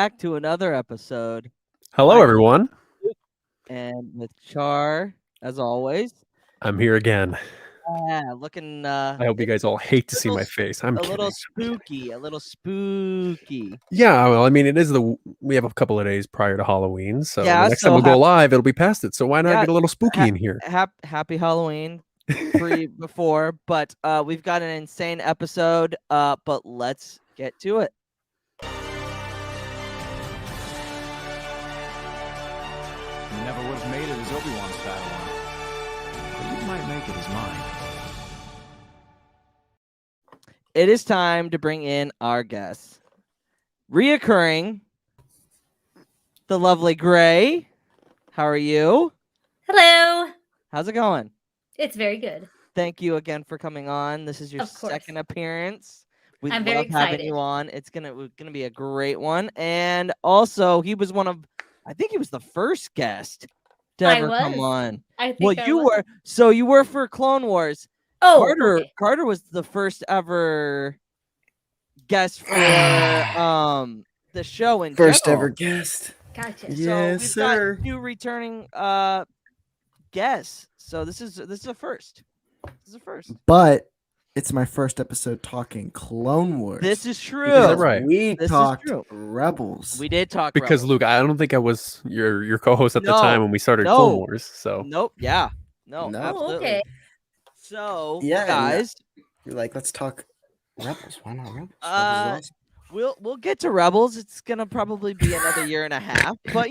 back to another episode. Hello, everyone. And with Char, as always. I'm here again. Yeah, looking. I hope you guys all hate to see my face. I'm kidding. Little spooky. A little spooky. Yeah, well, I mean, we have a couple of days prior to Halloween, so Yeah, the next time we'll go live, it'll be past it. So why not get a little spooky in here? Happy Halloween. Before, but we've got an insane episode. But let's get to it. You never would have made it as Obi-Wan's Padawan, but you might make it as mine. It is time to bring in our guests. Reoccurring, the lovely Gray. How are you? Hello. How's it going? It's very good. Thank you again for coming on. This is your second appearance. We I'm love very excited. having you on. It's gonna be a great one. And also, he was I think he was the first guest to ever come on. I think you were. So you were for Clone Wars. Oh, Carter was the first ever guest for the show in first general. ever guest. Gotcha. Yes, we've sir. got 2 returning guests. So this is a first. This is a first. But it's my first episode talking Clone Wars. This is true. Because right. We This talked is true. Rebels. We did talk Because Rebels. Luke, I don't think I was your co-host at the time when we started Clone Wars. So nope. Yeah. No. No. Absolutely. Okay. So Yeah, guys, You're like, let's talk Rebels. Why not Rebels? Rebels is we'll get to Rebels. It's gonna probably be another year and a half, but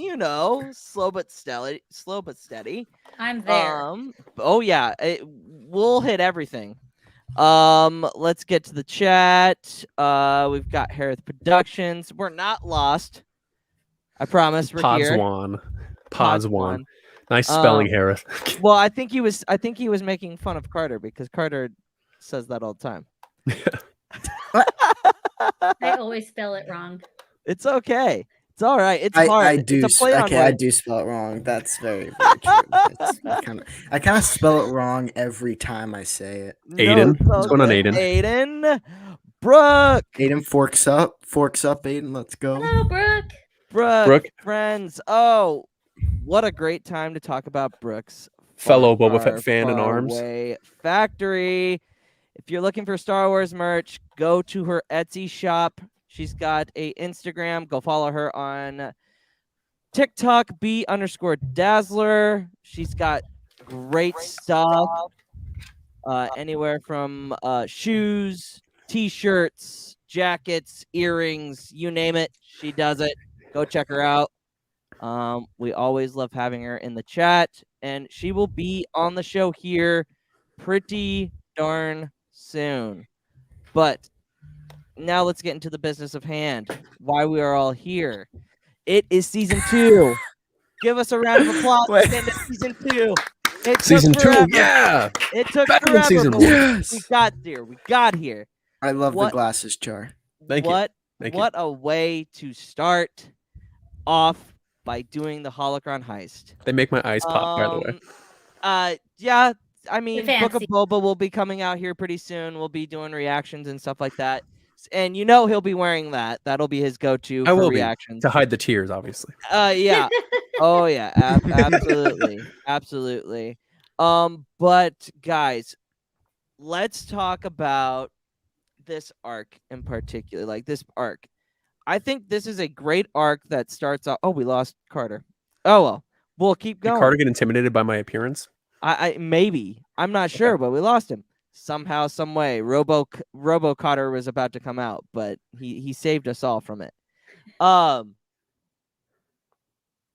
slow but steady. I'm there. Oh yeah, we'll hit everything. Let's get to the chat. We've got Harith Productions. We're not lost. I promise. We're here. Podswan. Nice spelling, Harith. Well, I think he was making fun of Carter because Carter says that all the time. I always spell it wrong. It's okay. It's all right. It's hard. I do. It's a play on I words. do spell it wrong. That's very, very true. I kind of spell it wrong every time I say it. Aiden. No, What's going on, Aiden? Aiden. Brooke. Aiden, forks up. Forks up, Aiden. Let's go. Hello, Brooke. Brooke. Friends. Oh, what a great time to talk about Brooke's fellow Boba Fett fan in arms. Factory. If you're looking for Star Wars merch, go to her Etsy shop. She's got a Instagram. Go follow her on TikTok, B_Dazzler. She's got great stuff. Anywhere from shoes, t-shirts, jackets, earrings, you name it. She does it. Go check her out. We always love having her in the chat. And she will be on the show here pretty darn soon. But now let's get into the business of hand. Why we are all here. It is season 2. Give us a round of applause for the season 2. Season 2, yeah. It took Better forever. than season 1. Yes. We got there. We got here. I love the glasses, Char. Thank you. What a way to start off by doing the Holocron heist. They make my eyes pop, by the way. Yeah. I mean, Book of Fancy. Boba will be coming out here pretty soon. We'll be doing reactions and stuff like that. And he'll be wearing that. That'll be his go-to I for will reactions. to hide the tears, obviously. Yeah. Oh yeah, absolutely. Absolutely. But guys, let's talk about this arc in particular. Like this arc. I think this is a great arc that starts off. Oh, we lost Carter. Oh well. We'll keep going. Did Carter get intimidated by my appearance? I maybe. I'm not sure, but we lost him. Somehow, some way. Robo Cotter was about to come out, but he saved us all from it.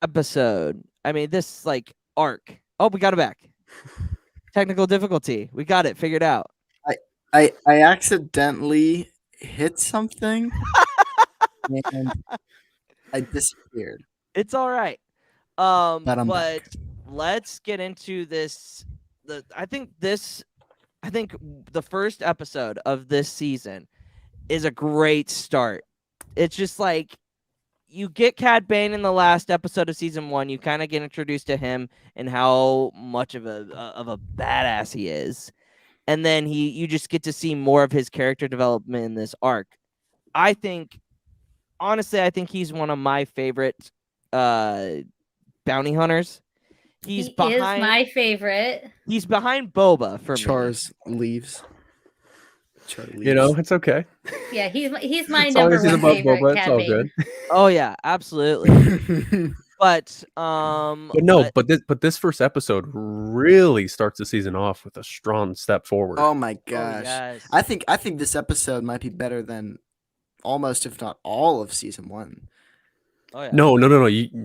Episode. I mean, this arc. Oh, we got it back. Technical difficulty. We got it figured out. I accidentally hit something and I disappeared. It's all right. But I'm But back. let's get into this. I think the first episode of this season is a great start. It's just like you get Cad Bane in the last episode of season 1. You kind of get introduced to him and how much of a badass he is, and then you just get to see more of his character development in this arc. I think honestly, I think he's one of my favorite bounty hunters. He's He behind is my favorite. He's behind Boba for me. Char leaves. You know, it's okay. Yeah, he's my As long number as he's one above favorite. Boba, it's Cad all Bane. good. Oh yeah, absolutely. But this first episode really starts the season off with a strong step forward. Oh my oh, gosh. yes. I think this episode might be better than almost, if not all, of season 1. Oh, yeah. No.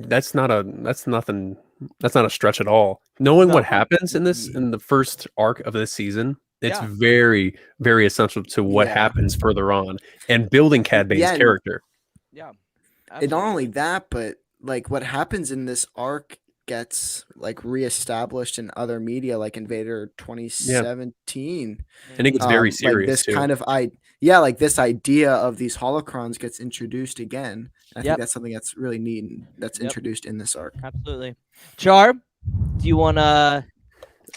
That's not a stretch at all. Knowing what No. happens in the first arc of this season, it's Yeah. very, very essential to what Yeah. happens further on and building Cad Bane's Yeah, and- character. Yeah. And not only that, but like what happens in this arc gets like reestablished in other media, like Invader 2017. And it gets very Like serious this too. kind of like this idea of these holocrons gets introduced again. I think that's something that's really neat and that's introduced in this arc. Absolutely. Char, do you want to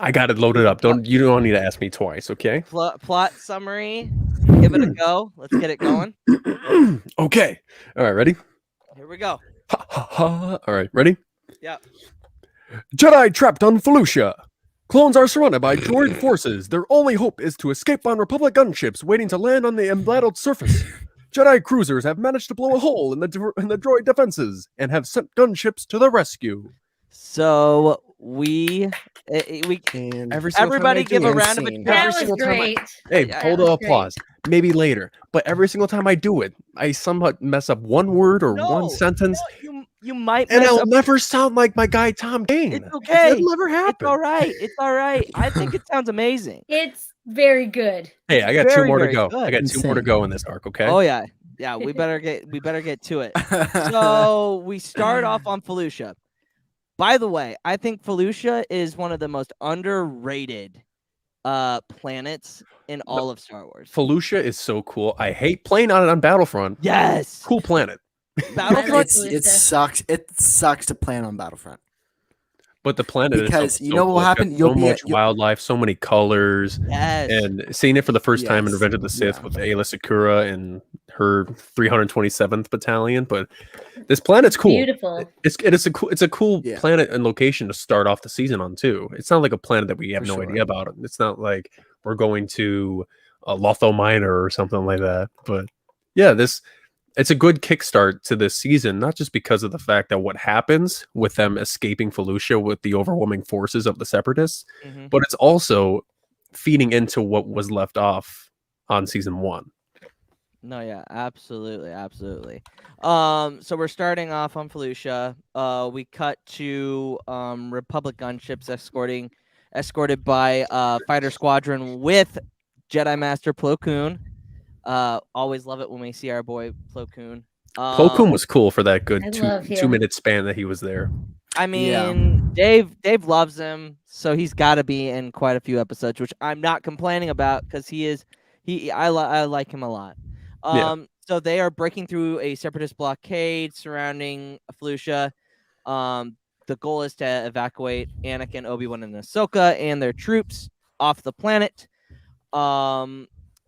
I got it loaded up. You don't need to ask me twice, okay? plot summary? Give it a go. Let's get it going. Okay. All right, ready? Here we go. Ha, ha, ha. All right, ready? Yeah. Jedi trapped on Felucia. Clones are surrounded by droid forces. Their only hope is to escape on Republic gunships waiting to land on the embattled surface. Jedi cruisers have managed to blow a hole in the droid defenses and have sent gunships to the rescue. So And everybody give a round of Insane. applause. That Every was single time great. Hey, Yeah, hold that the was applause. Maybe later. But every single time I do it, I somehow mess up one word or one sentence. No, you might And mess I'll up. never sound like my guy Tom Dane. It's okay. It'll never happen. It's all right. It's all right. I think it sounds amazing. It's very good. Hey, I got two Very, more to very go. good. I got two more to go in this arc, okay? Oh yeah. Yeah, we better get to it. So we start off on Felucia. By the way, I think Felucia is one of the most underrated planets in all of Star Wars. Felucia is so cool. I hate playing on it on Battlefront. Yes. Cool planet. Battlefront. it sucks. It sucks to plan on Battlefront. But the planet Because itself is you so know cool. what It's got happened? You'll so be much wildlife, so many colors. Yes. And seeing it for the first time in Yes. Revenge of the Sith Yeah. with Ayla Secura and her 327th Battalion. But this planet's cool. Beautiful. It's a cool Yeah. planet and location to start off the season on too. It's not like a planet that we have For no sure. idea about. It's not like we're going to a Lotho Minor or something like that. But yeah, it's a good kickstart to this season, not just because of the fact that what happens with them escaping Felucia with the overwhelming forces of the Separatists, Mhm. but it's also feeding into what was left off on season 1. No, yeah, absolutely. So we're starting off on Felucia. We cut to Republic gunships escorted by fighter squadron with Jedi Master Plo Koon. Always love it when we see our boy Plo Koon. Plo Koon was cool for that good I love him. 2-minute span that he was there. I mean, Dave loves him, so he's got to be in quite a few episodes, which I'm not complaining about because I like him a lot. So they are breaking through a separatist blockade surrounding Felucia. The goal is to evacuate Anakin, Obi-Wan, and Ahsoka and their troops off the planet.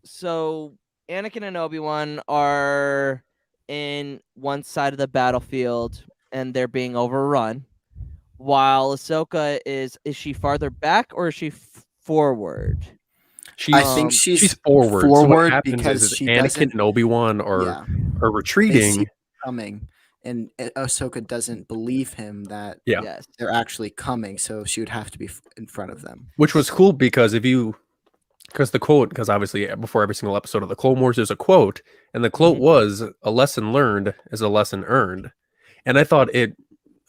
So Anakin and Obi-Wan are in one side of the battlefield and they're being overrun, while Ahsoka is she farther back or is she forward? I think she's forward. So what forward happens because is she Anakin doesn't- and Obi-Wan are They retreating. see coming, and Ahsoka doesn't believe him that Yeah. Yes. they're actually coming, so she would have to be in front of them. Which was cool because because obviously before every single episode of the Clone Wars there's a quote, and the quote was a lesson learned is a lesson earned. And I thought it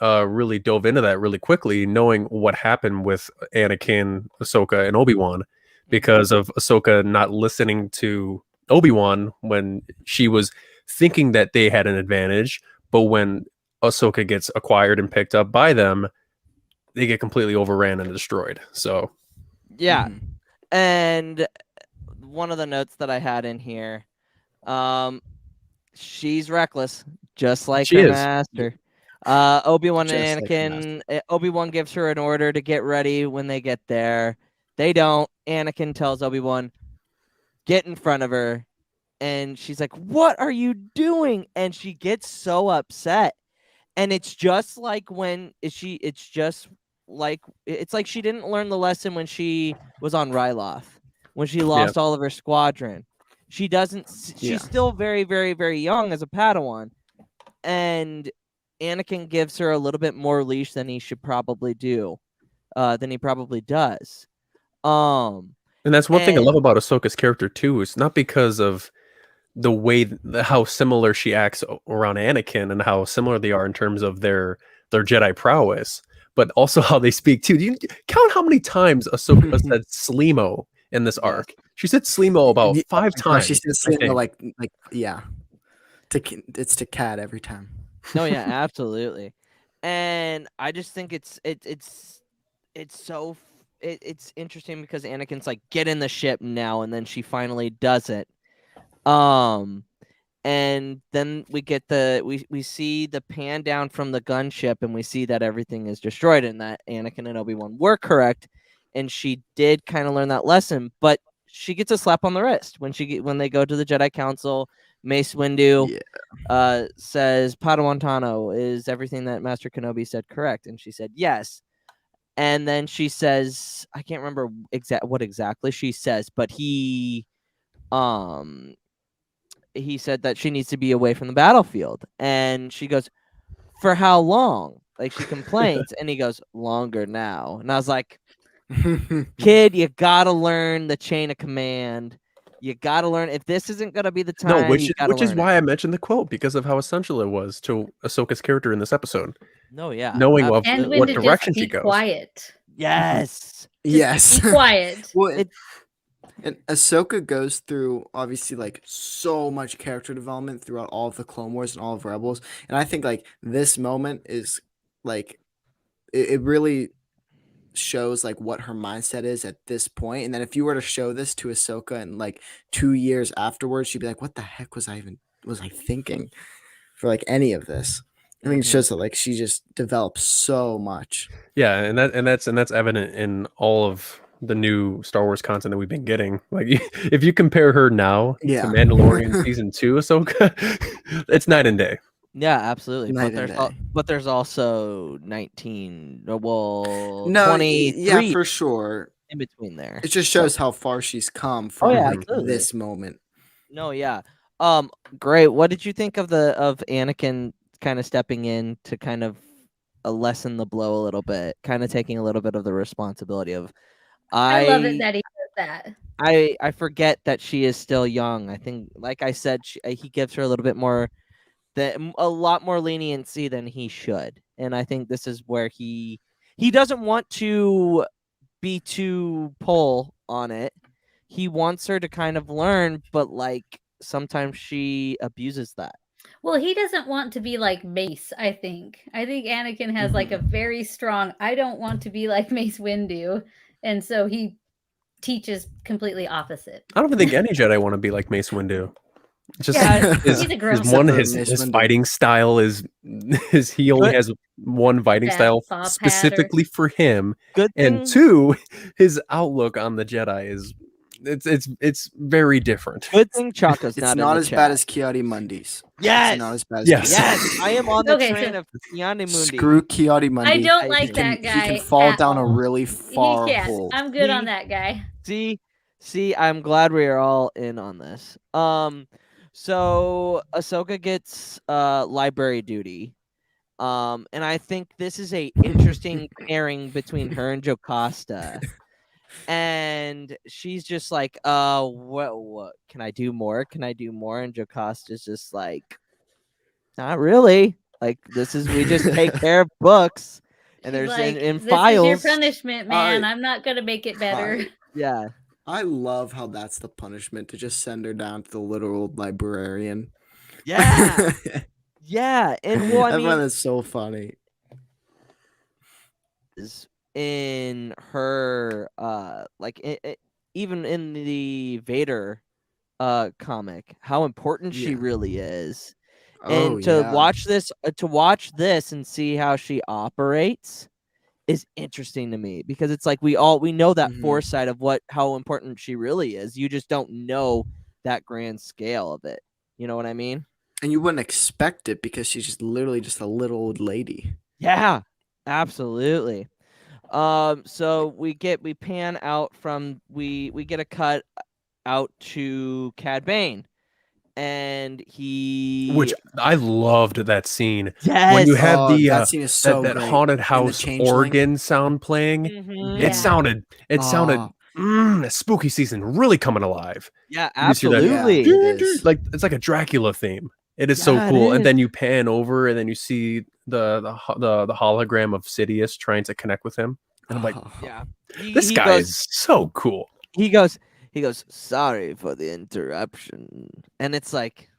really dove into that really quickly, knowing what happened with Anakin, Ahsoka, and Obi-Wan, because of Ahsoka not listening to Obi-Wan when she was thinking that they had an advantage, but when Ahsoka gets acquired and picked up by them, they get completely overran and destroyed. So Yeah. Mhm. And one of the notes that I had in here, she's reckless, just like She her is. master. Obi-Wan Just and like her Anakin, Obi-Wan gives her an order to get ready when they get there. They don't. Anakin tells Obi-Wan, get in front of her. and she's like, "What are you doing?" And she gets so upset. And it's just like it's like she didn't learn the lesson when she was on Ryloth, when she lost all of her squadron. She doesn't. She's still very, very, very young as a Padawan, and Anakin gives her a little bit more leash than he should probably do, than he probably does. And that's one thing I love about Ahsoka's character too. Is not because of the way how similar she acts around Anakin and how similar they are in terms of their Jedi prowess, but also how they speak too. Do you count how many times Ahsoka said Slimo in this arc? She said Slimo about 5 times. She said Slimo like it's to Cat every time. No, yeah, absolutely. And I just think it's interesting because Anakin's like, get in the ship now, and then she finally does it. And then we get we see the pan down from the gunship, and we see that everything is destroyed, and that Anakin and Obi-Wan were correct, and she did kind of learn that lesson. But she gets a slap on the wrist when they go to the Jedi Council. Mace Windu says, "Padawan Tano, is everything that Master Kenobi said correct?" And she said yes. And then she says, I can't remember what exactly she says, but he said that she needs to be away from the battlefield. And she goes, "For how long?" Like, she complains, and he goes, "Longer now." And I was like, kid, you gotta learn the chain of command. You gotta learn. If this isn't gonna be the time, no, which is why I mentioned the quote, because of how essential it was to Ahsoka's character in this episode. No, yeah, knowing and what direction she goes. Quiet. Yes, yes, be quiet. Well, and Ahsoka goes through obviously like so much character development throughout all of the Clone Wars and all of Rebels, and I think like this moment is like it really shows like what her mindset is at this point. And then if you were to show this to Ahsoka and like 2 years afterwards, she'd be like, "What the heck was I thinking for like any of this?" I think it shows that like she just develops so much. Yeah, and that's evident in all of the new Star Wars content that we've been getting. Like, if you compare her now to Mandalorian season 2 Ahsoka, it's night and day. Yeah, absolutely. But there's also 23 yeah, for sure, in between there. It just shows how far she's come from this moment. No, yeah. Great. What did you think of Anakin kind of stepping in to kind of lessen the blow a little bit, kind of taking a little bit of the responsibility of? I love it that he does that. I forget that she is still young. I think, like I said, he gives her a little bit more, a lot more leniency than he should, and I think this is where he doesn't want to be too pull on it. He wants her to kind of learn, but like sometimes she abuses that. Well, he doesn't want to be like Mace, I think. Anakin has like a very strong, I don't want to be like Mace Windu. And so he teaches completely opposite. I don't think any Jedi want to be like Mace Windu. Just he's a grown his fighting style is he only has one fighting style specifically for him. And 2, his outlook on the Jedi is it's very different. Good thing Chaka's not as bad as Kiadi-Mundi's. Yes, it's not as bad as yes. I am on the train of Kiadi-Mundi. Screw Kiadi-Mundi. I don't like that guy. He can fall down a really far hole. I'm good on that guy. See, I'm glad we are all in on this. So Ahsoka gets library duty. And I think this is a interesting pairing between her and Jocasta. And she's just like, what can I do more? Can I do more? And Jocasta's just like, not really. Like, we just take care of books, and there's like, in files. This is your punishment, man. I'm not gonna make it better. Yeah. I love how that's the punishment, to just send her down to the literal librarian. Yeah. Yeah. And well, I find that so funny. In her even in the Vader comic, how important she really is. And to watch this and see how she operates is interesting to me, because it's like we know that foresight of how important she really is. You just don't know that grand scale of it. You know what I mean? And you wouldn't expect it because she's just literally just a little old lady. Yeah, absolutely. So we pan out from we get a cut out to Cad Bane, and he Which I loved that scene. yes When you had the that scene is so that great. haunted And the house changeling. organ sound playing, Mhm. Yeah. it sounded spooky season really coming alive. Yeah, You see that- absolutely. Yeah, it is. Like it's like a Dracula theme. It is Yeah, so it cool. And is. then you pan over and then you see the hologram of Sidious trying to connect with him. And I'm like, Yeah. this he guy goes, is so cool. he goes, sorry for the interruption. And it's like,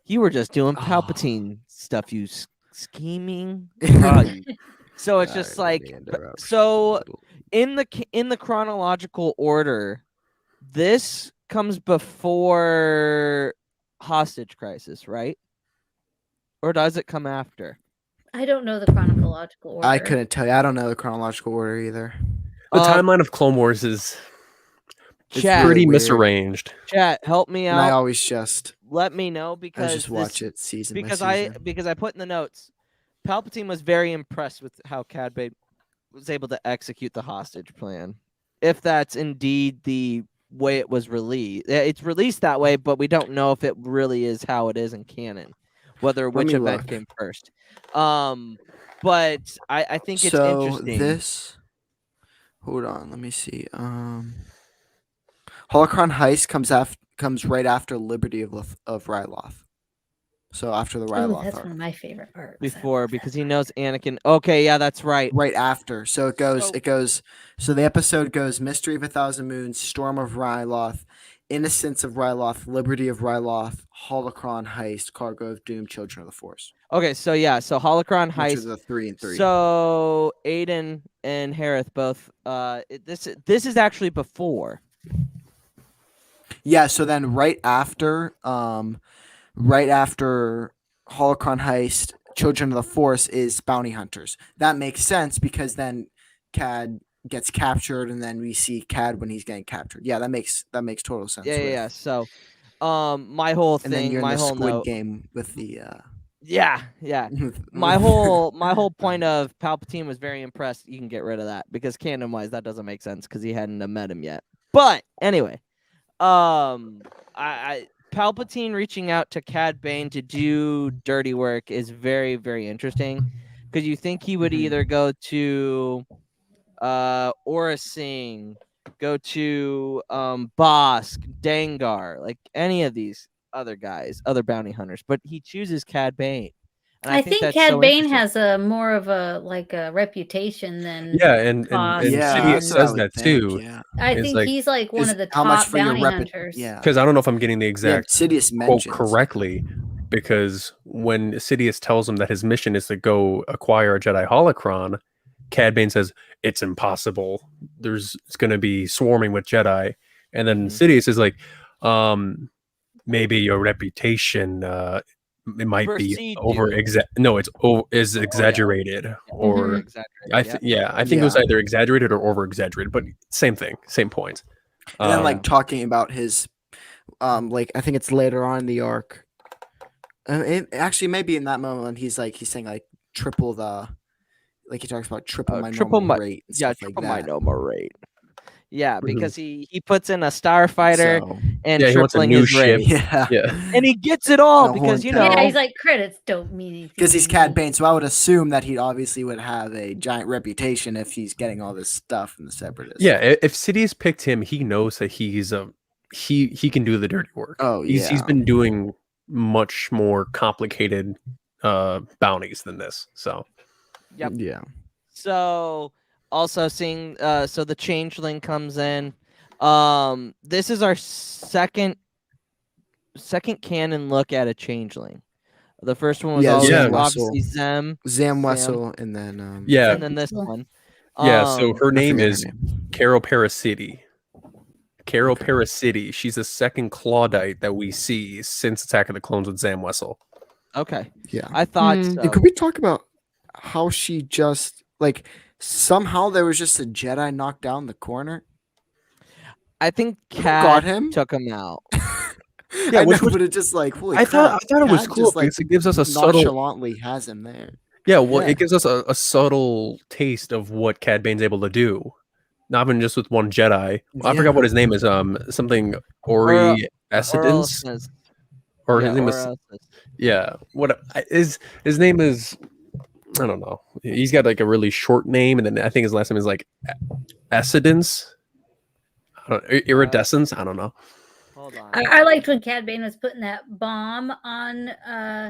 you were just doing Palpatine stuff, you scheming. So it's just like, so in the chronological order, this comes before Hostage Crisis, right? Or does it come after? I don't know the chronological order. I couldn't tell you. I don't know the chronological order either. The timeline of Clone Wars is Chat, pretty weird. misarranged. Chat, help me And I out. always just Let me know because just watch it season because by season. I put in the notes. Palpatine was very impressed with how Cad Bane was able to execute the hostage plan. If that's indeed the way it was released, it's released that way, but we don't know if it really is how it is in canon. Whether which me event look. came first. But I think it's So interesting. this, hold on, let me see. Holocron Heist comes right after Liberty of Ryloth. So after the Ooh, Ryloth that's arc. one of my favorite parts. Before, because he knows Anakin. Okay, yeah, that's right. Right after. So it goes. So the episode goes Mystery of a Thousand Moons, Storm of Ryloth, Innocence of Ryloth, Liberty of Ryloth, Holocron Heist, Cargo of Doom, Children of the Force. Okay, so yeah, so Holocron Which are Heist. the 3 and 3. So Aiden and Harith both. This is actually before. Yeah. So then right after Holocron Heist, Children of the Force is Bounty Hunters. That makes sense because then Cad gets captured, and then we see Cad when he's getting captured. Yeah, that makes total sense. Yeah. So, my whole And then thing, you're in my the whole Squid note. Game with the. Yeah. My whole point of Palpatine was very impressed. You can get rid of that because canon wise that doesn't make sense because he hadn't met him yet. But anyway, I Palpatine reaching out to Cad Bane to do dirty work is very, very interesting because you think he would either go to Aura Singh, go to Bosk, Dengar, like any of these other guys, other bounty hunters, but he chooses Cad Bane. And I think that's Cad so Bane interesting. has a more of a reputation than Yeah, and Bosk. Yeah, Sidious that's what I says would that think, too. Yeah. I It's think like- he's like one Is of the how much top for your bounty repu- hunters. Yeah. Because I don't know if I'm getting the Yeah, exact Sidious quote mentions correctly, because when Sidious tells him that his mission is to go acquire a Jedi holocron, Cad Bane says it's impossible. It's going to be swarming with Jedi, and then Sidious is like, maybe your reputation, it might be Precede over you. is exaggerated, or Exaggerated, I think it was Yeah. either exaggerated or over exaggerated, but same thing, same point. And then Um, like talking about his, like I think it's later on in the arc. It actually maybe in that moment when he's saying like triple the, like he talks about triple my normal rate. And stuff triple like my that. normal rate. Yeah, because he puts in a starfighter So, and Yeah, he wants a tripling new his ship. rate. yeah. yeah. And he gets it all No because horn tail. Yeah, he's like credits don't mean anything. Because he's to Cad me." Bane, so I would assume that he obviously would have a giant reputation if he's getting all this stuff from the Separatists. Yeah, if Sidious picked him, he knows that he's he can do the dirty work. Oh, he's yeah. been doing much more complicated bounties than this. So Yep. Yeah. So also seeing so the changeling comes in. This is our second canon look at a changeling. The first one was always Zam obviously Zem, Zam Wessel, and then yeah, and then this one. yeah. So her I name forget is her name. Caro Parasiti. Caro Parasiti. She's the second Claudite that we see since Attack of the Clones with Zam Wessel. Okay, Yeah. I thought Hmm. so. And could we talk about how she just like somehow there was just a Jedi knocked down the corner? I think got Cad him? took him out. Yeah, I know, which was but it's just like holy I crap. thought it was Cad cool just, like, because it gives us a subtle. nonchalantly has him there. Yeah, well, Yeah. it gives us a subtle taste of what Cad Bane's able to do. Not even just with one Jedi. I forgot what his name is. Something Or Ori Essedence, Oralness. or Yeah, his name is. Oralness. Yeah, what his name is? I don't know. He's got like a really short name, and then I think his last name is like Essedence. Iridescence. I don't know. Hold on. I liked when Cad Bane was putting that bomb on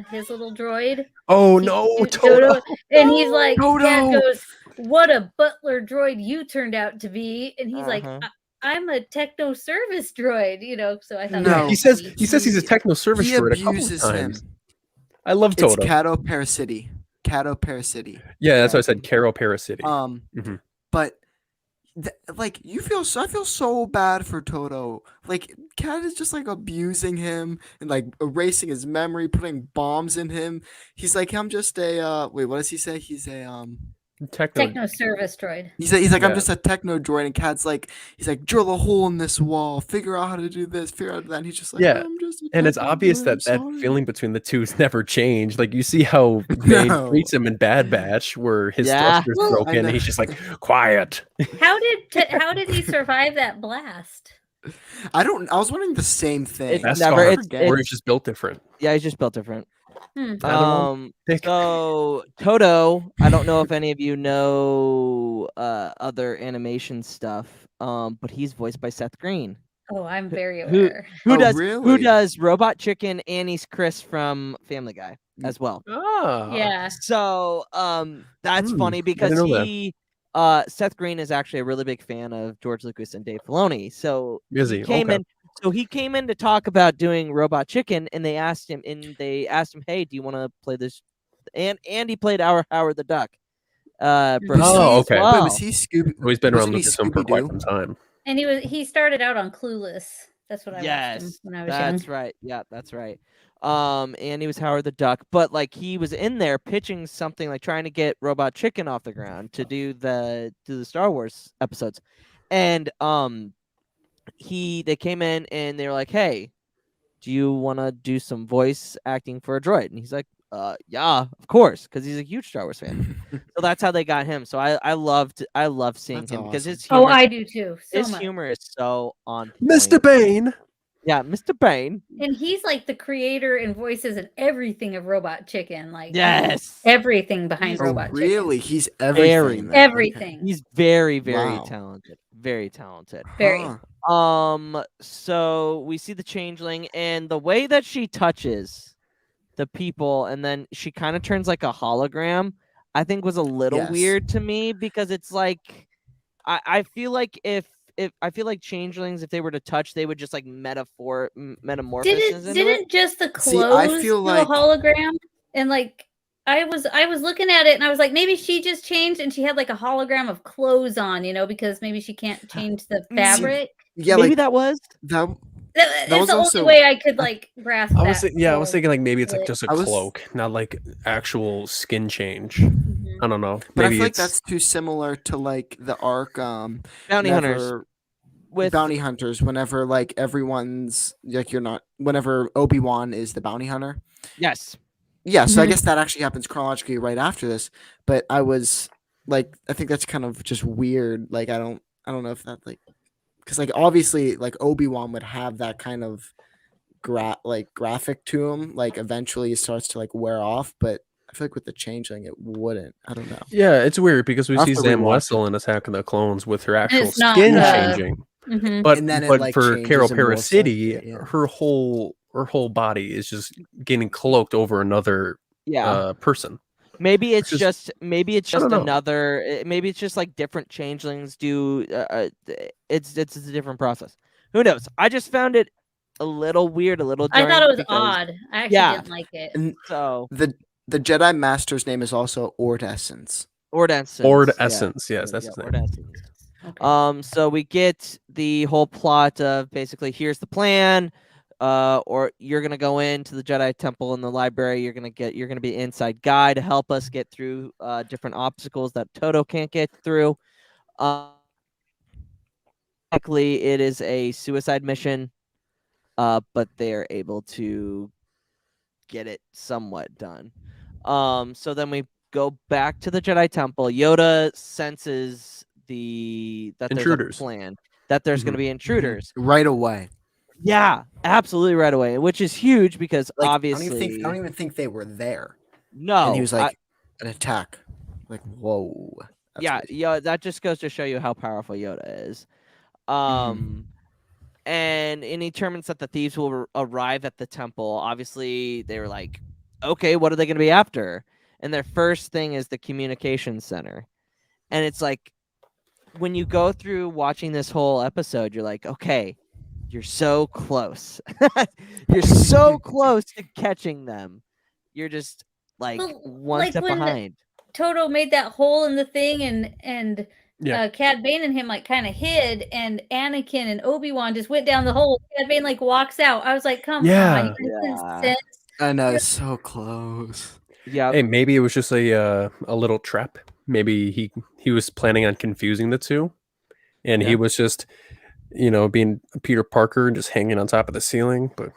his little droid. Oh to- no, to Toto! And he's like, Toto! Cad goes, "What a butler droid you turned out to be." And he's like, Uh-huh. I'm a techno service droid, So I thought No, that Yeah, was he says he's a techno service He droid a couple of abuses him. times. I love It's Toto. Cato Parasiti. Cato Parasiti. Yeah, that's what I said. Caro Parasiti. Mhm. But like I feel so bad for Toto. Like Cat is just like abusing him and like erasing his memory, putting bombs in him. He's like, I'm just a wait, what does he say? He's a techno service droid. he's like, I'm Yeah. just a techno droid, and Cat's like, he's like, drill a hole in this wall, figure out how to do this, figure out that. And he's just like, Yeah, I'm just a and it's techno obvious droid, that I'm that sorry." feeling between the two has never changed. Like you see how Bane No. treats him in Bad Batch, where his Yeah. thruster's Well, broken, and he's just like, quiet. How did he survive that blast? I was wondering the same thing. It's Beskar, never- I it's- forget. or it's- it's just built different. Yeah, he's just built different. Either one. Pick. So Toto, I don't know if any of you know other animation stuff, but he's voiced by Seth Green. Oh, I'm very Who- aware. Who Oh, does who really? does Robot Chicken and he's Chris from Family Guy as well. Ah, Yeah. So that's funny I because didn't know that. he Seth Green is actually a really big fan of George Lucas and Dave Filoni. So Is he? came Okay. in. So he came in to talk about doing Robot Chicken, and they asked him, "Hey, do you want to play this?" And he played our Howard the Duck. Bruce Oh, Lee as okay. Wait, well. was he Scooby? Well, he's been around wasn't he Lucasfilm for quite Scooby-Doo? some time. And he started out on Clueless. That's what I watched him Yes, when I was that's young. right. Yeah, that's right. And he was Howard the Duck, but like he was in there pitching something like trying to get Robot Chicken off the ground to do the Star Wars episodes, and they came in and they were like, "Hey, do you want to do some voice acting for a droid?" And he's like, yeah, of course, because he's a huge Star Wars fan. So that's how they got him. So I love seeing That's him because his awesome. humor, I do too. So his much. humor is so on Mr. point. Bane. Yeah, Mr. Bane. And he's like the creator and voices and everything of Robot Chicken. Like Yes. everything behind Oh, Robot really? Chicken. He's everything. then. Okay. Everything. He's very, very Wow. talented. Very talented. Very. Huh. So we see the changeling and the way that she touches the people and then she kind of turns like a hologram, I think was a little Yes. weird to me because it's like I feel like if I feel like changelings, if they were to touch, they would just like metamorphosis into it. Didn't just the See, I clothes feel do like- a hologram? And like I was looking at it and I was like, maybe she just changed and she had like a hologram of clothes on, because maybe she can't change the fabric. Yeah, Maybe like that was. that. That's was the also- only way I could like grasp I was that. I was thinking like maybe it's like split. just a I was- cloak, not like actual skin change. Mhm. I don't know. But I Maybe feel like it's that's too similar to like the arc. Bounty hunters whenever- with bounty hunters. Whenever like everyone's like you're not. Whenever Obi-Wan is the bounty hunter. yes. Yeah, so I Mhm. guess that actually happens chronologically right after this. But I was like, I think that's kind of just weird. Like, I don't know if that like, because like obviously like Obi-Wan would have that kind of graphic to him. Like eventually it starts to like wear off, but I feel like with the changeling it wouldn't. I don't know. yeah, it's weird because we I'll see have to Zam rewatch Wessel in Attack of the Clones with her actual it's not, skin uh, changing. Mhm. But And then it, but like, for changes Carol in more Parasiti, stuff, yeah. her whole body is just getting cloaked over another Yeah. person. Maybe it's Which just maybe it's I don't just know. another maybe it's just like different changelings do it's a different process. Who knows? I just found it a little weird, a little I thought jarring it was because- odd. I actually Yeah. didn't like it. And So the Jedi Master's name is also Ordessence. Ordessence. Ord yeah. Essence, yes, that's his name. Ordessence. Okay. So we get the whole plot of basically here's the plan. Or you're gonna go into the Jedi Temple in the library. You're gonna be inside guy to help us get through different obstacles that Toto can't get through. Likely it is a suicide mission. but they're able to get it somewhat done. So then we go back to the Jedi Temple. Yoda senses that there's a Intruders. plan, that there's going to be intruders. Right away. Yeah, absolutely right away, which is huge because Like obviously I don't even think they were there. no. And he was like, an attack. Like, whoa. That's Yeah, crazy. yeah, that just goes to show you how powerful Yoda is. And he determines that the thieves will arrive at the temple. Obviously, they were like, okay, what are they going to be after? And their first thing is the communication center. And it's like, when you go through watching this whole episode, you're like, okay, you're so close. You're so close to catching them. You're just like Well, one like step when behind. Toto made that hole in the thing, and Yeah. Cad Bane and him like kind of hid, and Anakin and Obi-Wan just went down the hole. Cad Bane like walks out. I was like, come on, Yeah. you guys didn't Yeah. sense. I know, it's so close. Yeah. Hey, maybe it was just a little trap. Maybe he was planning on confusing the two, and Yeah. he was just, being Peter Parker and just hanging on top of the ceiling. But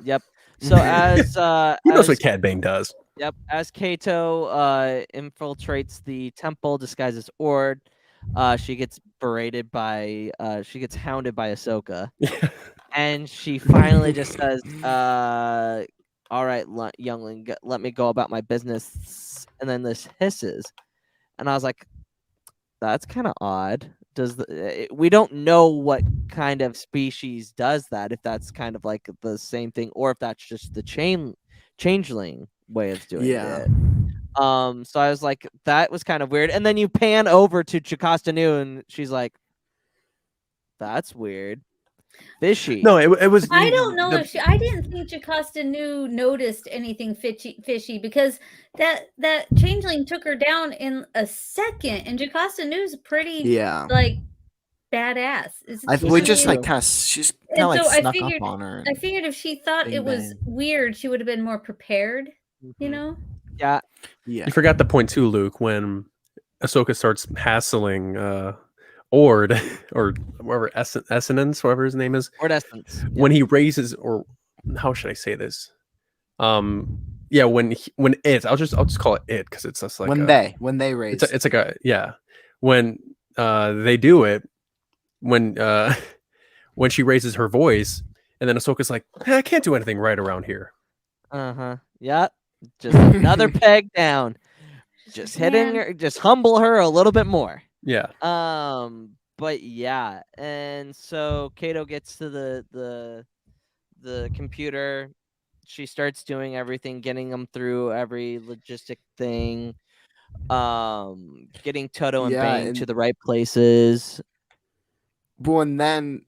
Yep. So as he knows what Cad Bane does. Yep. As Kato infiltrates the temple disguised as Ord, she gets hounded by Ahsoka. And she finally just says, all right, youngling, let me go about my business. And then this hisses. And I was like, that's kind of odd. We don't know what kind of species does that, if that's kind of like the same thing, or if that's just the changeling way of doing it. So I was like, that was kind of weird. And then you pan over to Jocasta Nu, and she's like, that's weird. Fishy. No, it was. I don't know if I didn't think Jocasta Nu noticed anything fishy because that changeling took her down in a second, and Jocasta Nu's pretty like badass. She's kind of like snuck up on her. I figured if she thought it was weird, she would have been more prepared. You know? Yeah. You forgot the point too, Luke, when Ahsoka starts hassling Ord or whatever Essence, whatever his name is. Ord Essence. When he raises, or how should I say this? When I'll just call it it, because it's just like when they raise. It's like when they do it, when she raises her voice, and then Ahsoka's like, I can't do anything right around here. Yeah. Just another peg down. Just hitting her, just humble her a little bit more. Yeah. But yeah, and so Kato gets to the computer. She starts doing everything, getting them through every logistic thing, getting Toto and Bane to the right places. But and then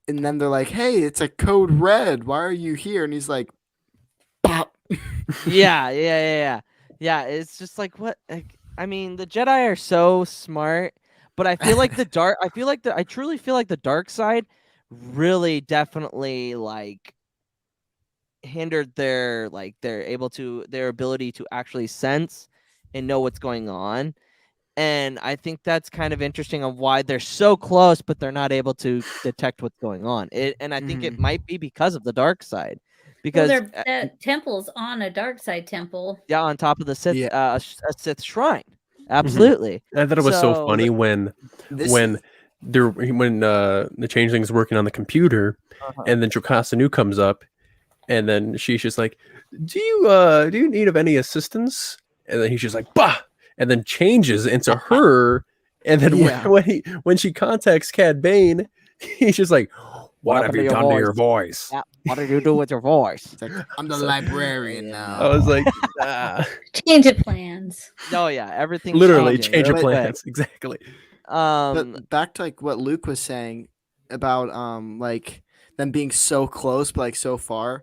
they're like, hey, it's a code red. Why are you here? And he's like, pop. Yeah. It's just like, what? I mean, the Jedi are so smart, but I feel like I truly feel like the dark side really definitely like hindered their ability to actually sense and know what's going on. And I think that's kind of interesting on why they're so close, but they're not able to detect what's going on. And I think it might be because of the dark side. Because that temple's on a dark side temple. Yeah, on top of the Sith, a Sith shrine. Absolutely. I thought it was so funny when the changeling's working on the computer, and then Jocasta Nu comes up, and then she's just like, do you need of any assistance? And then he's just like, bah, and then changes into her, and then when she contacts Cad Bane, he's just like, what have you done to your voice? Yeah. What did you do with your voice? Like, I'm the librarian now. I was like, change of plans. Oh yeah, everything literally change of plans. Exactly. But back to like what Luke was saying about like them being so close but like so far.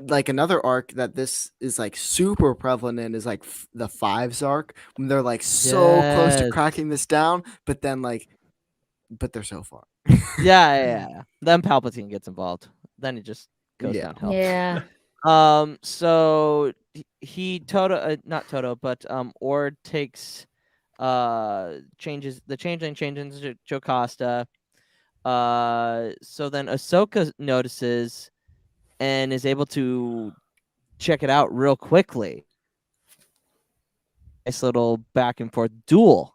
Like another arc that this is like super prevalent in is like the Fives arc, when they're like so close to cracking this down, but then but they're so far. Yeah. Then Palpatine gets involved. Then it just goes downhill. Yeah. So Ord takes changes into Jocasta. So then Ahsoka notices and is able to check it out real quickly. Nice little back and forth duel.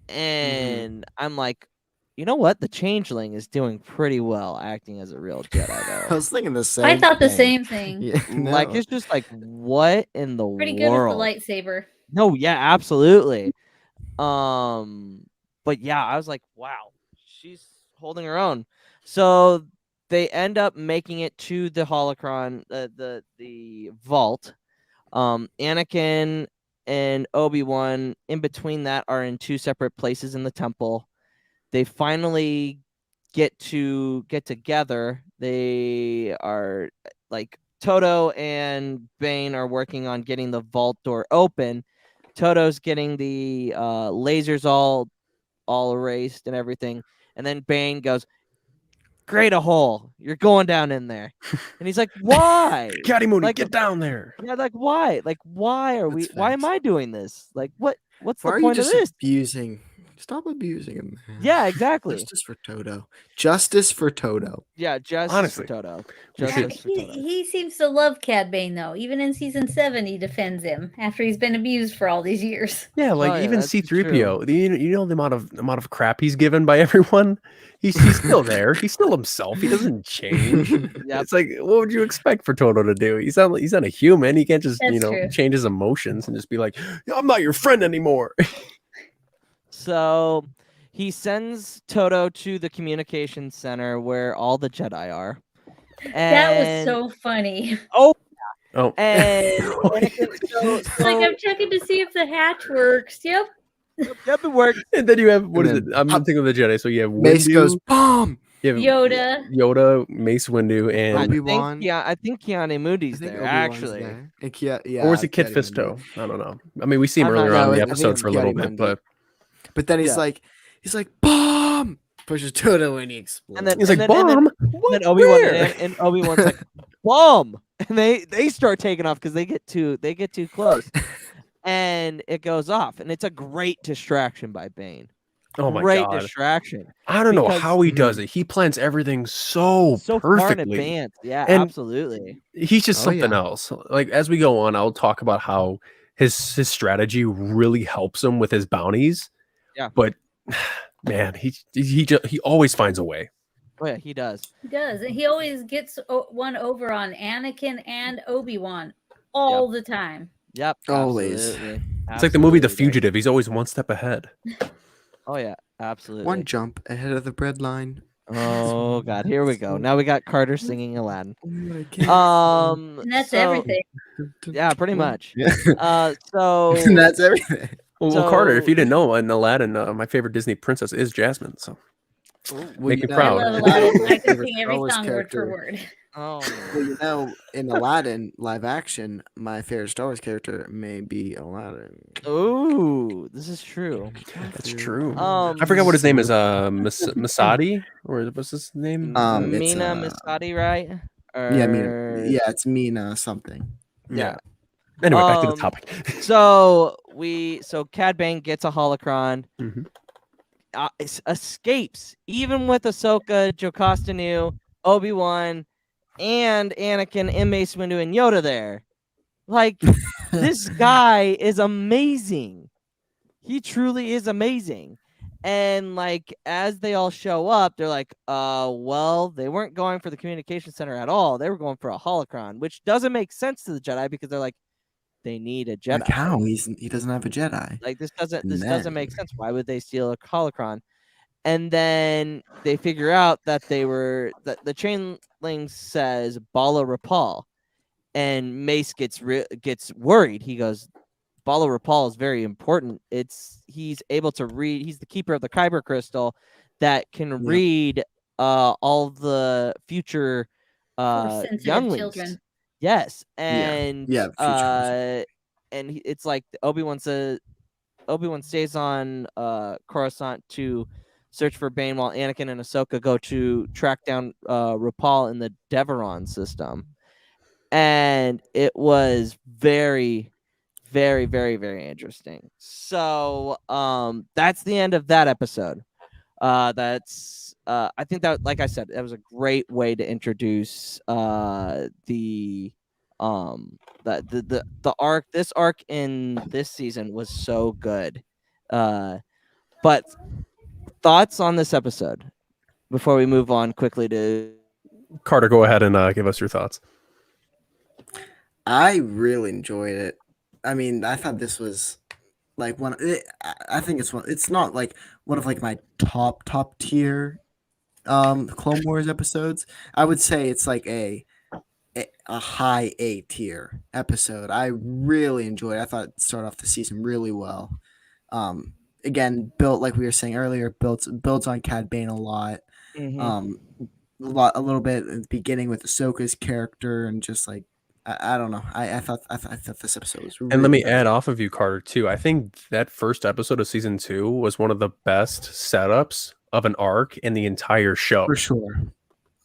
And I'm like, you know what? The Changeling is doing pretty well acting as a real Jedi, I though. was thinking the same. I thought the thing. same thing. Yeah, Like, no. it's just like, what in the Pretty good world? with the lightsaber. No, yeah, absolutely. But yeah, I was like, wow, she's holding her own. So they end up making it to the holocron, the vault. Anakin and Obi-Wan in between that are in two separate places in the temple. They finally get together. They are like Toto and Bane are working on getting the vault door open. Toto's getting the lasers all erased and everything, and then Bane goes, "Create a hole. You're going down in there." And he's like, "Why? Caddy Mooney, Like, get down there. yeah, like why? Like why are we? That's Why am facts. I doing this? Like what's Why the are you point of just this?" abusing? Stop abusing him. Man. Yeah, exactly. Justice for Toto. Justice for Toto. Yeah, justice Honestly, for Toto. we should- Justice for Toto. He seems to love Cad Bane though. Even in season 7, he defends him after he's been abused for all these years. Yeah, like Oh, yeah, even that's C-3PO, you know the amount of crap he's given by everyone. He's still there. He's still himself. He doesn't change. Yep. It's like, what would you expect for Toto to do? He's not a human. He can't just That's true. change his emotions and just be like, I'm not your friend anymore. So he sends Toto to the communication center where all the Jedi are. That was And- so funny. Oh, And Anakin, It's like I'm checking to see if the hatch works. Yep. yep, it worked. and then you have what is And it? then I'm thinking of the Jedi. So you have Mace Windu, goes bomb. you have Yoda. Mace Windu, and Obi-Wan. I think Keanu Moody's there Obi-Wan's actually. there. And yeah, or was it Kit Caddy Fisto? Mundi. I don't know. I mean, we see him I'm not earlier sure. on in No, the I think episode it's for a little Caddy bit, Mundi. but then Yeah. he's like bomb. Pushes Toto and he explodes. And then he's and like, then- and then- bomb. And then Obi-Wan Where? and Obi-Wan's like, bomb, and they start taking off because they get too close, and it goes off, and it's a great distraction by Bane. Oh my Great god! distraction. I don't know because- how he does it. He plans everything so So far in perfectly. advance. Yeah, And- absolutely. He's just Oh, something yeah. else. Like as we go on, I'll talk about how his strategy really helps him with his bounties. Yeah. But man, he always finds a way. Oh yeah, he does. He does. And he always gets one over on Anakin and Obi-Wan all the time. Yep. Always. Absolutely. It's like the movie The Absolutely. Fugitive. He's always one step ahead. Oh yeah, absolutely. One jump ahead of the bread line. Oh god, here we go. Now we got Carter singing Aladdin. And And that's So- everything. Yeah, pretty much. Yeah. So That's everything. Well, Carter, if So- you didn't know, in Aladdin, my favorite Disney princess is Jasmine. So Make me I proud. love Aladdin. I can Favorite sing every Star Wars song word for character. word. oh Well, in Aladdin live action, my favorite Star Wars character may be Aladdin. ooh, this is true. that's true. Um, I forgot what his name is. Masadi, or what's his name? It's, Mina Masadi, right? Yeah, Or- Mina. Yeah, it's Mina something. Yeah. Anyway, back to the Um, topic. So Cad Bane gets a holocron, Mhm. Escapes, even with Ahsoka, Jocasta Nu, Obi-Wan, and Anakin and Mace Windu and Yoda there. Like, this guy is amazing. He truly is amazing. And like as they all show up, they're like, well, they weren't going for the communication center at all. They were going for a holocron, which doesn't make sense to the Jedi because they're like, they need a Jedi. Like how he doesn't have a Jedi. Like this doesn't And make sense. Why would they steal a holocron? And then they figure out that that the chainling says Bala Rapal, and Mace gets worried. He goes, Bala Rapal is very important. He's able to read. He's the keeper of the Kyber crystal that can read all the future Force-sensitive younglings. children. Yes, and Yeah, future and it's like Obi-Wan says. Obi-Wan stays on Coruscant to search for Bane, while Anakin and Ahsoka go to track down Rapal in the Deveron system, and it was very, very, very, very interesting. So that's the end of that episode. That's I think that, like I said, that was a great way to introduce the arc. This arc in this season was so good. But thoughts on this episode before we move on quickly to Carter, go ahead and give us your thoughts. I really enjoyed it. I mean, I thought this was like I think it's one. It's not like one of like my top tier Clone Wars episodes. I would say it's like a high A tier episode. I really enjoyed it. I thought it started off the season really well. Again, built like we were saying earlier, builds on Cad Bane a lot. A little bit at the beginning with Ahsoka's character and just like I don't know. I thought this episode was really And let me good. add off of you, Carter, too. I think that first episode of season 2 was one of the best setups of an arc in the entire show. For sure.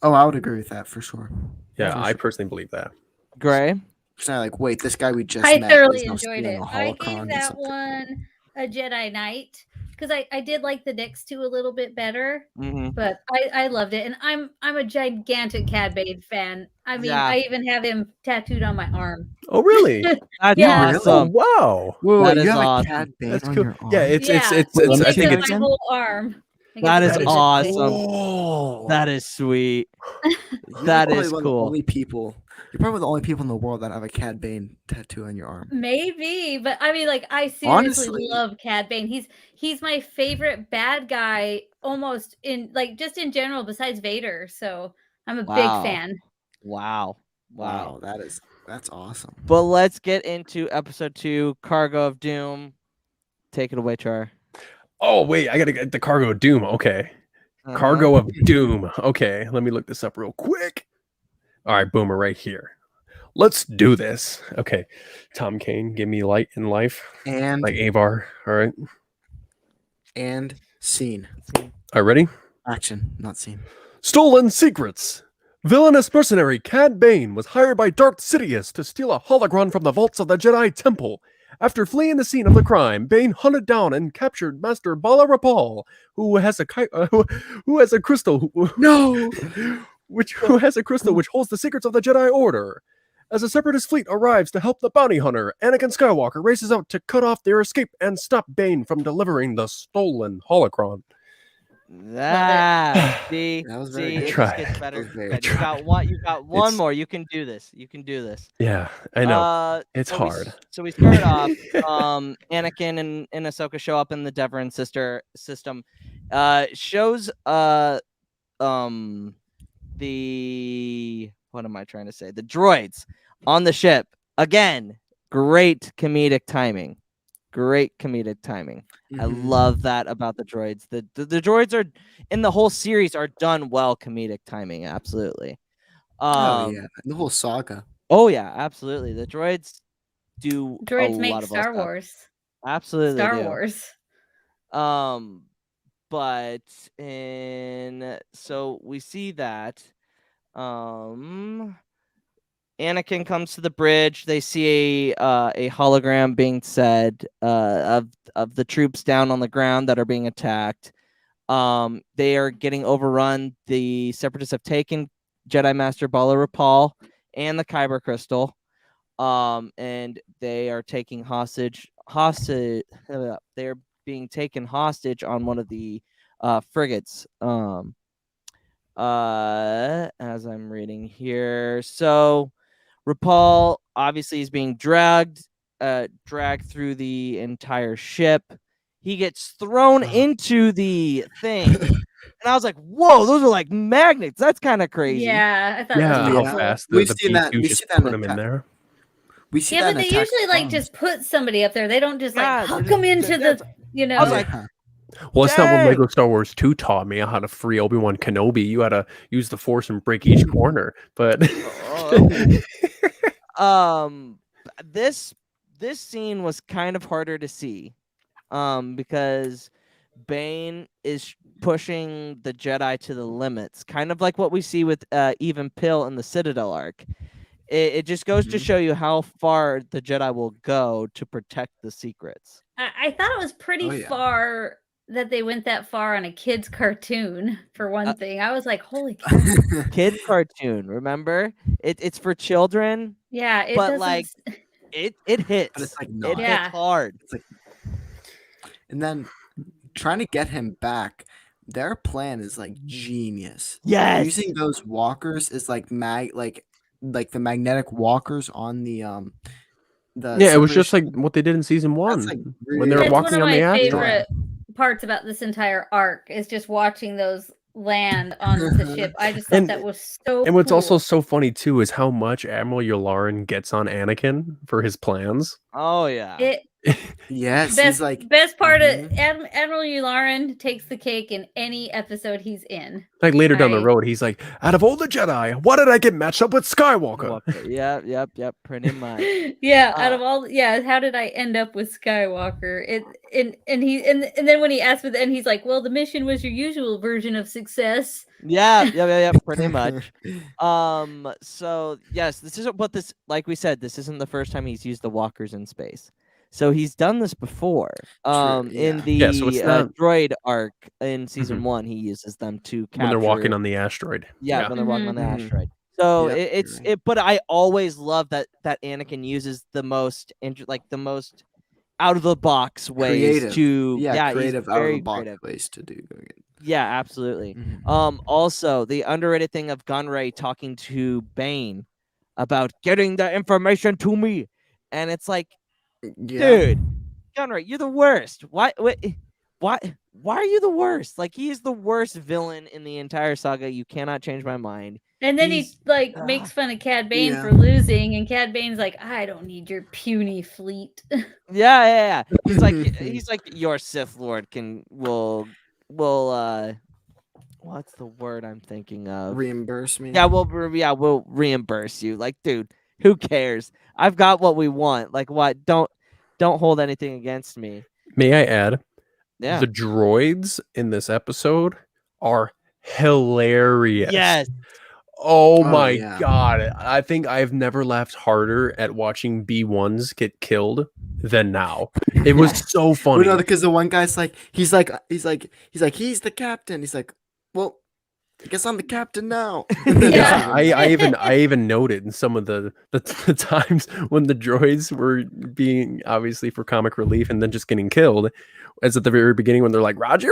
Oh, I would agree with that for sure. Yeah, For I sure. personally believe that. Gray. So like, wait, this guy we just I met thoroughly is now enjoyed stealing it. a I holocron gave and that something. one a Jedi Knight because I did like the next two a little bit better, but I loved it, and I'm a gigantic Cad Bane fan. I mean, Yeah. I even have him tattooed on my arm. Oh, really? That's Yeah. awesome. Oh, wow. Whoa, That you is have awesome. a Cad Bane That's on cool. your arm? Yeah, it's Wait, I he think makes it's my whole arm. I That guess is it's awesome. cool. That is sweet. You're That probably is one of the cool. only people. You're probably the only people in the world that have a Cad Bane tattoo on your arm. Maybe, but I mean, like, I seriously Honestly- love Cad Bane. He's my favorite bad guy, almost in like just in general, besides Vader. So I'm a Wow. big fan. Wow. That's awesome. But let's get into episode 2, Cargo of Doom. Take it away, Char. Oh, wait, I gotta get the Cargo of Doom. Okay. Cargo of Doom. Okay, let me look this up real quick. All right, Boomer, right here. Let's do this. Okay, Tom Kane, give me light in life. And Like Avar. All right. and scene. All right, ready? Action, not scene. Stolen secrets. Villainous mercenary Cad Bane was hired by Darth Sidious to steal a holocron from the vaults of the Jedi Temple. After fleeing the scene of the crime, Bane hunted down and captured Master Bala Rapal, who has a crystal. No. Who has a crystal which holds the secrets of the Jedi Order. As a separatist fleet arrives to help the bounty hunter, Anakin Skywalker races out to cut off their escape and stop Bane from delivering the stolen holocron. See, That was very it good. just Tried. gets better. That was very Good. You good. got one. You got one It's- more. You can do this. You can do this. Yeah, I know. It's so hard. So we start off. Anakin and Ahsoka show up in the Devon system. Shows the what am I trying to say? The droids on the ship again. Great comedic timing. Great comedic timing. I Mhm. love that about the droids. The droids are in the whole series are done well comedic timing. Absolutely. Oh yeah, the whole saga. Oh yeah, absolutely. The droids do Droids a make lot of well Star stuff. Wars. Absolutely. Star do. Wars. But so we see that Anakin comes to the bridge. They see a hologram being said of the troops down on the ground that are being attacked. They are getting overrun. The Separatists have taken Jedi Master Bala Rapal and the Kyber crystal. And they are taking hostage. They're being taken hostage on one of the frigates. As I'm reading here, so Rapal obviously is being dragged through the entire ship. He gets thrown into the thing, and I was like, "Whoa, those are like magnets! That's kind of crazy." Yeah, I thought Yeah, that was how pretty cool. fast We've the seen that- B2 we've just seen that in put him in Attack. there. We see Yeah, that but in they Attack usually like Clones. just put somebody up there. They don't just like Yeah, hook they them just- into that's- the, I was like, Yeah. Well, it's not what Dang. Lego Star Wars 2 taught me how to free Obi-Wan Kenobi. You had to use the Force and break each corner. But this scene was kind of harder to see, because Bane is pushing the Jedi to the limits, kind of like what we see with Even Pill in the Citadel arc. It just goes to Mhm. show you how far the Jedi will go to protect the secrets. I thought it was pretty Oh, yeah. far that they went that far on a kid's cartoon, for one thing. I was like, holy cow. Kid cartoon, remember? It's for children. Yeah, it but doesn't. like it hits. But it's like It not. Yeah. hits hard. It's like, and then trying to get him back. Their plan is like genius. Yes. Using those walkers is like the magnetic walkers on the Yeah, it was just like separation. what they did in season 1 like, when they were That's walking one of on the my asteroid. favorite parts about this entire arc is just watching those land on the ship. I just thought And- that was so And what's cool. also so funny too is how much Admiral Yularen gets on Anakin for his plans. Oh yeah. Yes, best, he's like best part Mhm. of Admiral Yularen takes the cake in any episode he's in. Like later down the Right. road, he's like, out of all the Jedi, why did I get matched up with Skywalker? Yep, pretty much. Yeah, out of all, how did I end up with Skywalker? And then when he asked for the end, he's like, well, the mission was your usual version of success. Yeah, pretty much. So yes, this isn't what this, like we said, this isn't the first time he's used the walkers in space. So he's done this before. In yeah. the Yeah, so it's not- droid arc in season Mhm. 1, he uses them to capture When they're walking on the asteroid. when they're walking on the Mhm. asteroid. So Yep, it's you're right. but I always love that Anakin uses the most the most out of the box ways Creative. to he's Creative out of very the box creative. ways to do it. Yeah, absolutely. Mhm. Also the underrated thing of Gunray talking to Bane about getting the information to me, and it's like, Yeah. dude, Gunray, you're the worst. Why are you the worst? Like, he is the worst villain in the entire saga. You cannot change my mind. And then He's- he makes fun of Cad Bane Yeah. for losing, and Cad Bane's like, I don't need your puny fleet. Yeah. He's like your Sith Lord will what's the word I'm thinking of? Reimburse me. Yeah, we'll reimburse you. Like, dude, who cares? I've got what we want. Like, what? Don't hold anything against me. May I add? Yeah. The droids in this episode are hilarious. Yes. Oh Oh, my yeah. god. I think I've never laughed harder at watching B1s get killed than now. It was so Well, funny. no, because the one guy's like, he's the captain. He's like, well, I guess I'm the captain now. Yeah, I even noted in some of the times when the droids were being obviously for comic relief and then just getting killed, as at the very beginning when they're like Roger,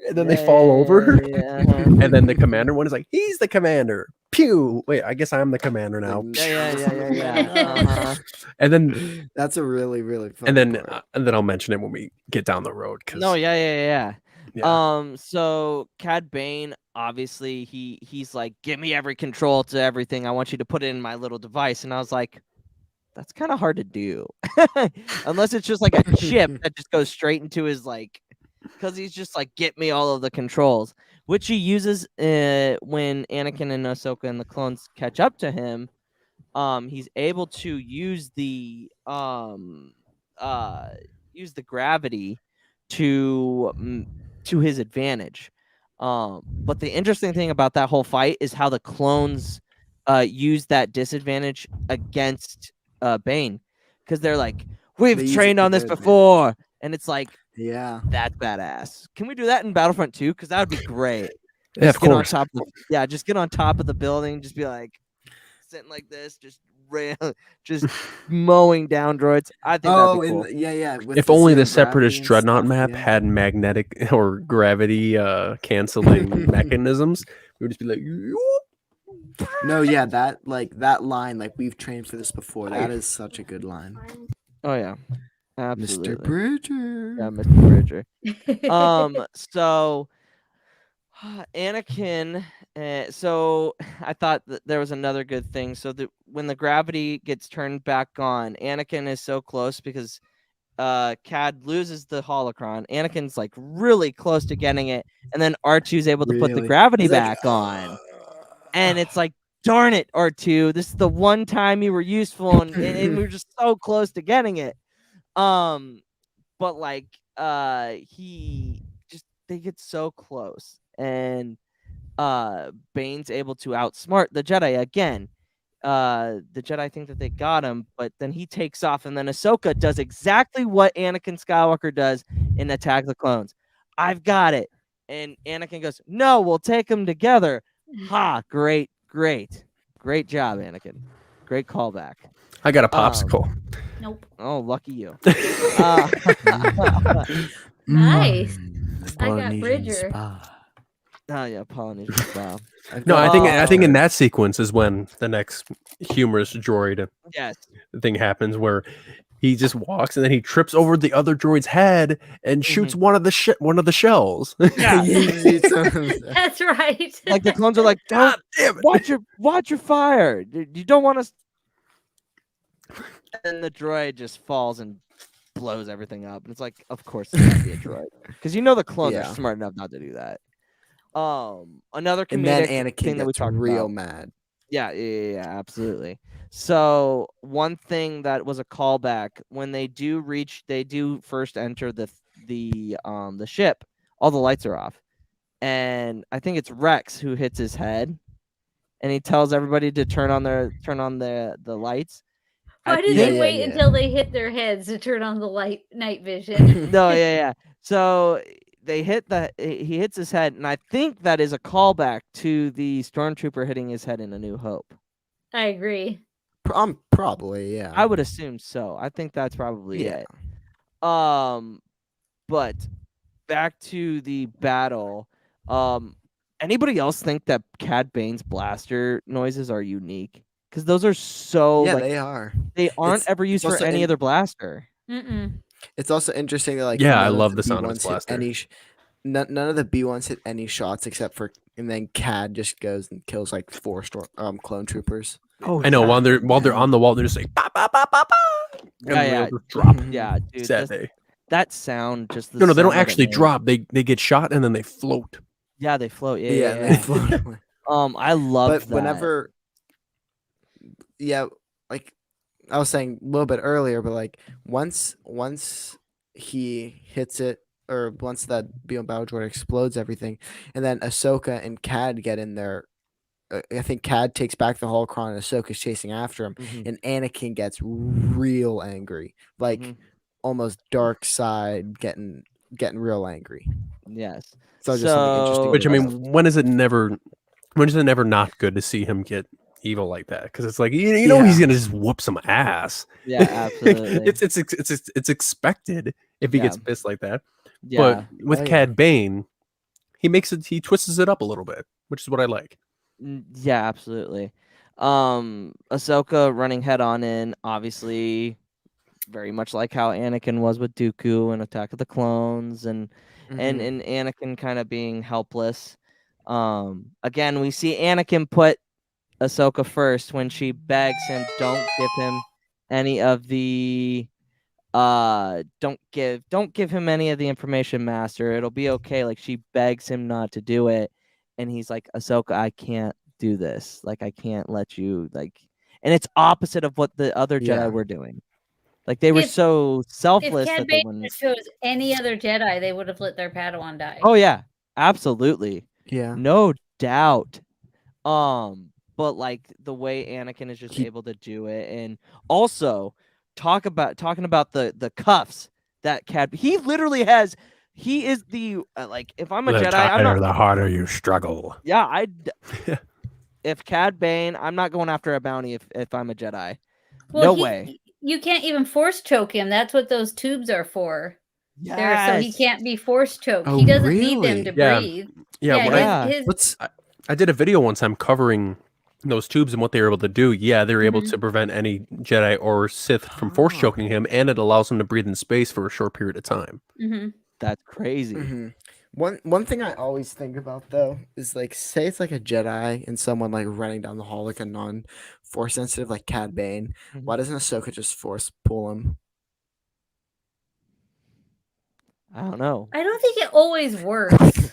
and then they fall over, Yeah. and then the commander one is like, he's the commander. Pew! Wait, I guess I'm the commander now. Yeah. And then That's a really, really fun and then part. I'll mention it when we get down the road. 'Cause, No, yeah. yeah. So Cad Bane, obviously, he's like, give me every control to everything. I want you to put it in my little device. And I was like, that's kind of hard to do. Unless it's just like a chip that just goes straight into his, like, because he's just like, get me all of the controls, which he uses when Anakin and Ahsoka and the clones catch up to him. He's able to use the gravity to his advantage. But the interesting thing about that whole fight is how the clones use that disadvantage against Bane, because they're like, They we've use it trained to on this their advantage. before, and it's like, Yeah. that's badass. Can we do that in Battlefront 2? Because that would be great. Yeah, of Just get on course. top of just get on top of the building, just be like sitting like this, just mowing down droids. I think that'd be cool. yeah. with If only the gravity Separatist and Dreadnought stuff, map yeah. had magnetic or gravity canceling mechanisms, we would just be like, "Yoop." No, yeah, that line, like we've trained for this before. That is such a good line. Oh yeah, absolutely. Mr. Bridger. Yeah, Mr. Bridger. So Anakin. So I thought that there was another good thing. So when the gravity gets turned back on, Anakin is so close because Cad loses the holocron. Anakin's like really close to getting it, and then R2's able to put the Really? gravity He's like, back on. And it's like, darn it, R2, this is the one time you were useful, and we were just so close to getting it. But like, they get so close, and Bane's able to outsmart the Jedi again. The Jedi think that they got him, but then he takes off, and then Ahsoka does exactly what Anakin Skywalker does in Attack of the Clones. I've got it. And Anakin goes, no, we'll take them together. Ha, great job, Anakin. Great callback. I got a popsicle. Nope. Oh, lucky you. Nice. The I got Polynesian Bridger. spa. Oh yeah, Polynesian style. No, I think in that sequence is when the next humorous droid Yes. thing happens, where he just walks and then he trips over the other droid's head and shoots one of the shells. Yeah. That's right. Like the clones are like, God don't damn it. watch your fire. You don't want to. And the droid just falls and blows everything up. And it's like, of course it's gonna be a droid. Because the clones are smart enough not to do that. Another comedic And then Anakin thing that we gets talked real about. mad. Yeah, absolutely. So one thing that was a callback when they do first enter the ship, all the lights are off, and I think it's Rex who hits his head, and he tells everybody to turn on the lights. Why did they wait until they hit their heads to turn on the night vision? No, yeah. So he hits his head, and I think that is a callback to the stormtrooper hitting his head in A New Hope. I agree. Probably, yeah. I would assume so. I think that's probably it. But back to the battle. Anybody else think that Cad Bane's blaster noises are unique? Because those are so they are. They aren't ever used for any other blaster. It's also interesting that I love the sound of his blaster. None of the B1s hit any shots except for, and then Cad just goes and kills like 4 clone troopers. Oh, I know. While they're on the wall, they're just like ba ba ba ba ba. Yeah. Drop. Yeah, dude. That sound just no, they don't actually drop. They get shot and then they float. Yeah, they float. Yeah, they float away. I love that. Whenever, like I was saying a little bit earlier, but like once he hits it, or once that B1 battle droid explodes everything, and then Ahsoka and Cad get in there. I think Cad takes back the holocron, and Ahsoka's chasing after him, and Anakin gets real angry, like almost dark side, getting real angry. Yes. So just something interesting. Which, I mean, when is it never not good to see him get evil like that? Because it's like he's gonna just whoop some ass. Yeah, absolutely. it's expected if he gets pissed like that. Yeah. But with Cad Bane, he twists it up a little bit, which is what I like. Yeah, absolutely. Ahsoka running head on in, obviously, very much like how Anakin was with Dooku and Attack of the Clones, and Anakin kind of being helpless. Again, we see Anakin put Ahsoka first when she begs him, don't give him any of the don't give him any of the information, Master. It'll be okay. Like, she begs him not to do it. And he's like, Ahsoka, I can't do this. Like, I can't let you, like, and it's opposite of what the other Jedi were doing. Like, they were so selfless. If Cad that Bane chose any other Jedi, they would have let their Padawan die. Oh yeah, absolutely. Yeah, no doubt. But like the way Anakin is just able to do it, and also talking about the cuffs that Cad. He literally has. He is the like. If I'm a Jedi, I'm not. The harder you struggle. Yeah, if Cad Bane, I'm not going after a bounty. If I'm a Jedi, no way. You can't even force choke him. That's what those tubes are for. Yes. So he can't be force choked. Oh, he doesn't really? need them to breathe. I did a video one time covering those tubes and what they were able to do. Yeah, they were able to prevent any Jedi or Sith from force choking him, and it allows him to breathe in space for a short period of time. That's crazy. One thing I always think about though is like, say it's like a Jedi and someone like running down the hall like a non-force sensitive like Cad Bane. Why doesn't Ahsoka just force pull him? I don't know. I don't think it always works.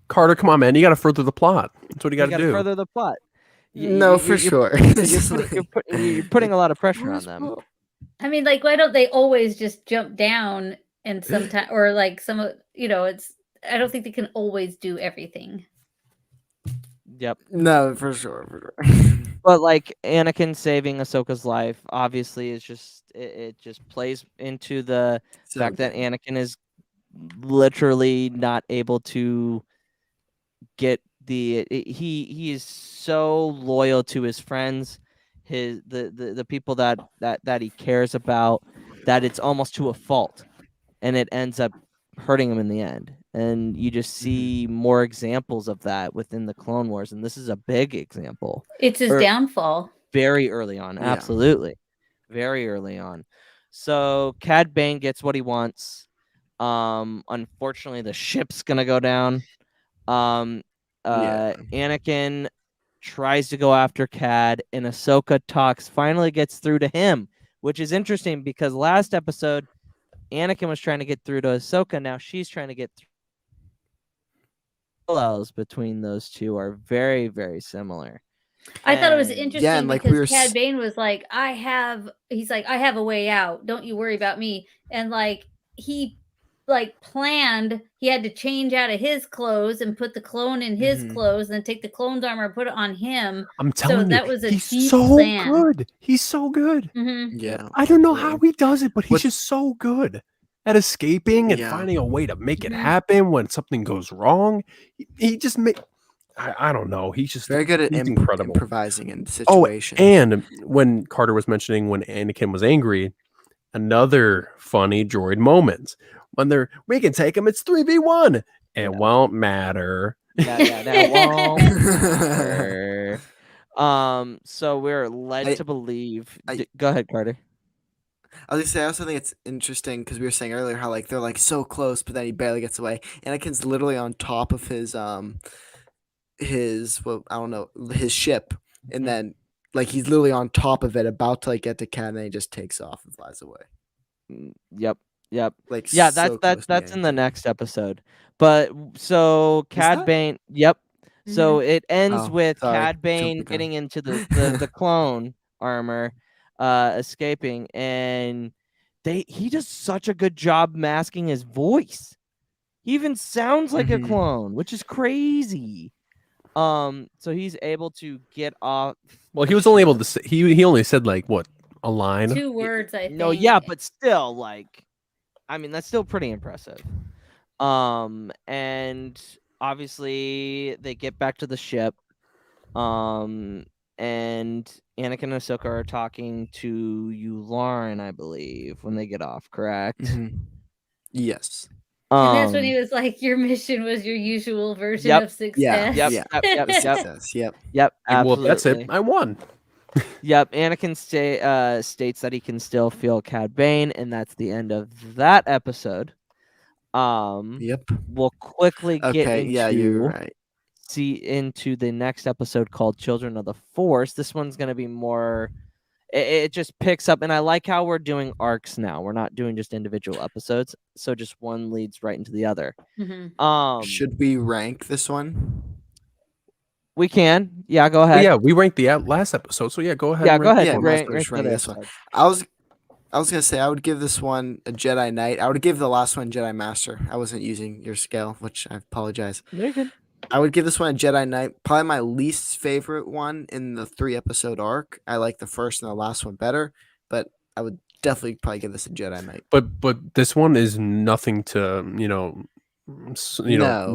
Carter, come on, man! You got to further the plot. That's what you got to do. Further the plot. For sure. You're putting a lot of pressure on them. I mean, like, why don't they always just jump down and sometimes, or like it's. I don't think they can always do everything. Yep. No, for sure. But like Anakin saving Ahsoka's life, obviously, is just it just plays into the fact that Anakin is literally not able to get he is so loyal to his friends, the people that he cares about, that it's almost to a fault, and it ends up hurting him in the end. And you just see more examples of that within the Clone Wars, and this is a big example. It's his downfall. Very early on, absolutely. Very early on. So Cad Bane gets what he wants. Unfortunately, the ship's gonna go down. Anakin tries to go after Cad, and Ahsoka finally gets through to him, which is interesting because last episode Anakin was trying to get through to Ahsoka. Now she's trying to get through. Parallels between those two are very, very similar. I thought it was interesting because Cad Bane was like, he's like, I have a way out. Don't you worry about me. And like, he like planned, he had to change out of his clothes and put the clone in his clothes and then take the clone's armor and put it on him. I'm telling you, that was a he's deep so plan. good. He's so good. Yeah. I don't know how he does it, but he's just so good at escaping and finding a way to make it happen when something goes wrong. He just I don't know. He's just very good at incredible improvising in situations. Oh, and when Carter was mentioning when Anakin was angry, another funny droid moment when we can take him. It's 3v1. It won't matter. That won't matter. So we're led to believe. Go ahead, Carter. I was gonna say, I also think it's interesting because we were saying earlier how like they're like so close, but then he barely gets away. Anakin's literally on top of his ship, and then like he's literally on top of it, about to like get to Cad, and then he just takes off and flies away. Yep. Like that's in the next episode. But so Cad Bane. Yep. So it ends with Cad Bane getting into the clone armor, escaping, and he does such a good job masking his voice. He even sounds like a clone, which is crazy. So he's able to get off. Well, he was only able to say, he only said like what, a line? 2 words, I think. No, yeah, but still, like, I mean, that's still pretty impressive. And obviously they get back to the ship. And Anakin and Ahsoka are talking to Lauren, I believe, when they get off, correct? Yes. And that's when he was like, your mission was your usual version of success. Yep. Yep. Absolutely. Well, that's it. I won. Yep. Anakin states that he can still feel Cad Bane, and that's the end of that episode. We'll quickly get into the next episode called Children of the Force. This one's going to be more. It just picks up, and I like how we're doing arcs now. We're not doing just individual episodes, so just one leads right into the other. Should we rank this one? We can. Yeah, go ahead. Well, yeah, we ranked the last episode, so yeah, go ahead. Yeah, go ahead. Yeah, rank this one. I was gonna say I would give this one a Jedi Knight. I would give the last one Jedi Master. I wasn't using your scale, which I apologize. Very good. I would give this one a Jedi Knight. Probably my least favorite one in the 3-episode arc. I like the first and the last one better, but I would definitely probably give this a Jedi Knight. But this one is nothing to no,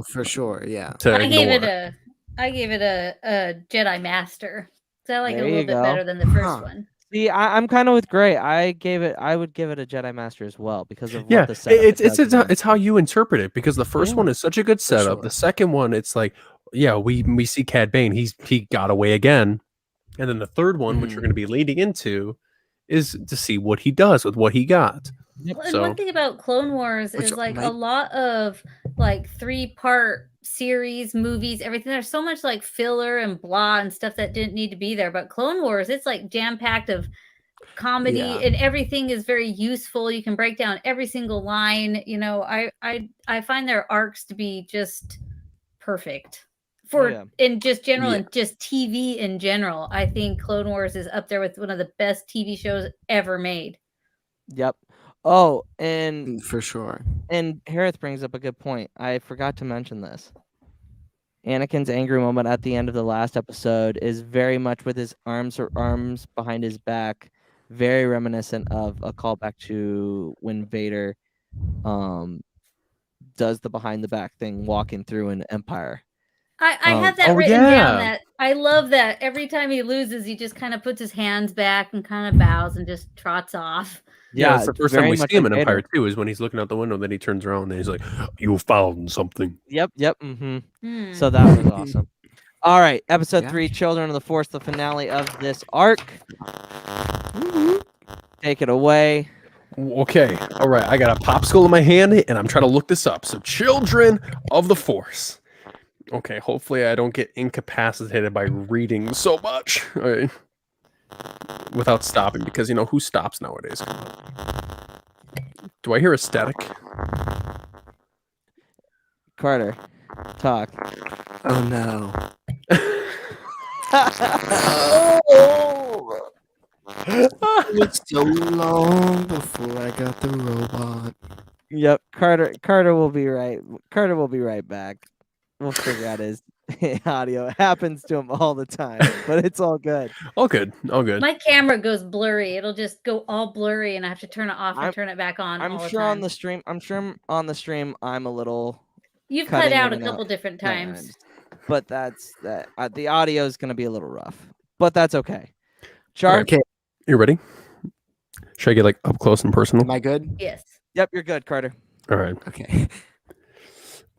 for sure, yeah. I gave it a Jedi Master. So I like it a little bit go. better than the first one. See, I'm kind of with Gray. I would give it a Jedi Master as well because of yeah. What the setup it's how you interpret it, because the first one is such a good setup. Sure. The second one, it's like, yeah, we see Cad Bane, he got away again, and then the third one, which we're going to be leading into, is to see what he does with what he got. And one thing about Clone Wars is like a lot of like 3-part series, movies, everything. There's so much like filler and blah and stuff that didn't need to be there. But Clone Wars, it's like jam-packed of comedy and everything is very useful. You can break down every single line. I find their arcs to be just perfect in just general and just TV in general. I think Clone Wars is up there with one of the best TV shows ever made. Yep. Oh, and for sure. And Harith brings up a good point. I forgot to mention this. Anakin's angry moment at the end of the last episode is very much with his arms behind his back, very reminiscent of a callback to when Vader does the behind the back thing walking through an Empire. I have that oh, written yeah. down. That I love that every time he loses, he just kind of puts his hands back and kind of bows and just trots off. Yeah, it's the first time very we much see him like in Empire Vader. 2 is when he's looking out the window, then he turns around and he's like, "You found something." Yep. So that was awesome. All right, episode Yeah. 3, Children of the Force, the finale of this arc. Take it away. Okay, all right. I got a popsicle in my hand, and I'm trying to look this up. So, Children of the Force. Okay, hopefully I don't get incapacitated by reading so much. All right. Without stopping, because, who stops nowadays? Do I hear a static? Carter, talk. Oh no. It was so long before I got the robot. Yep, Carter will be right. Carter will be right back. We'll figure out his audio. It happens to him all the time, but it's all good. All good. My camera goes blurry. It'll just go all blurry, and I have to turn it off and turn it back on. I'm all sure the time. on the stream. I'm sure on the stream. I'm a little. You've cut cutting out in a and couple different times. but that's that. The audio is going to be a little rough, but that's okay. All right. Okay. You ready? Should I get like up close and personal? Am I good? Yes. Yep, you're good, Carter. All right. Okay.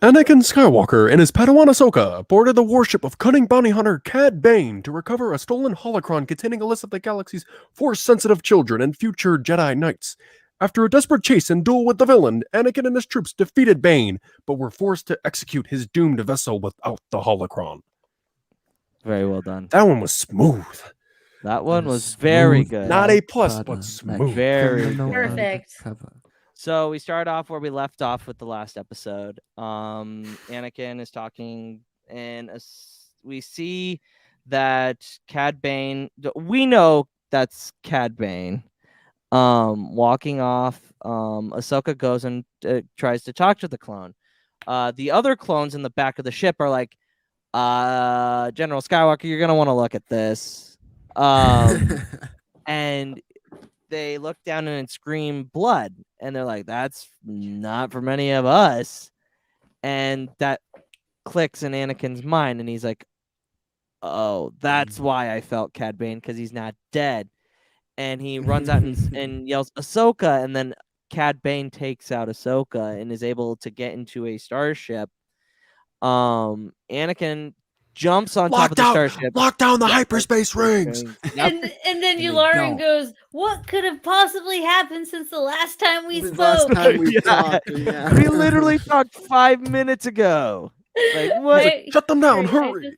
Anakin Skywalker and his Padawan Ahsoka boarded the warship of cunning bounty hunter Cad Bane to recover a stolen holocron containing a list of the galaxy's Force-sensitive children and future Jedi Knights. After a desperate chase and duel with the villain, Anakin and his troops defeated Bane, but were forced to execute his doomed vessel without the holocron. Very well done. That one was smooth. That one was very Smooth. good. Not A+, but smooth. Very Perfect. So we start off where we left off with the last episode. Anakin is talking, and we see that Cad Bane. We know that's Cad Bane. Walking off. Ahsoka goes and tries to talk to the clone. The other clones in the back of the ship are like, General Skywalker, you're gonna want to look at this. And they look down and scream blood, and they're like, that's not for many of us. And that clicks in Anakin's mind, and he's like, oh, that's why I felt Cad Bane, because he's not dead. And he runs out and yells Ahsoka, and then Cad Bane takes out Ahsoka and is able to get into a starship. Anakin jumps on top of the starship. Lock down the hyperspace rings. Yep. And then Yularen goes, what could have possibly happened since the last time we spoke? Last time we Yeah. talked. Yeah. We literally talked 5 minutes ago. Like, what? Right? Shut them down, Sorry, hurry.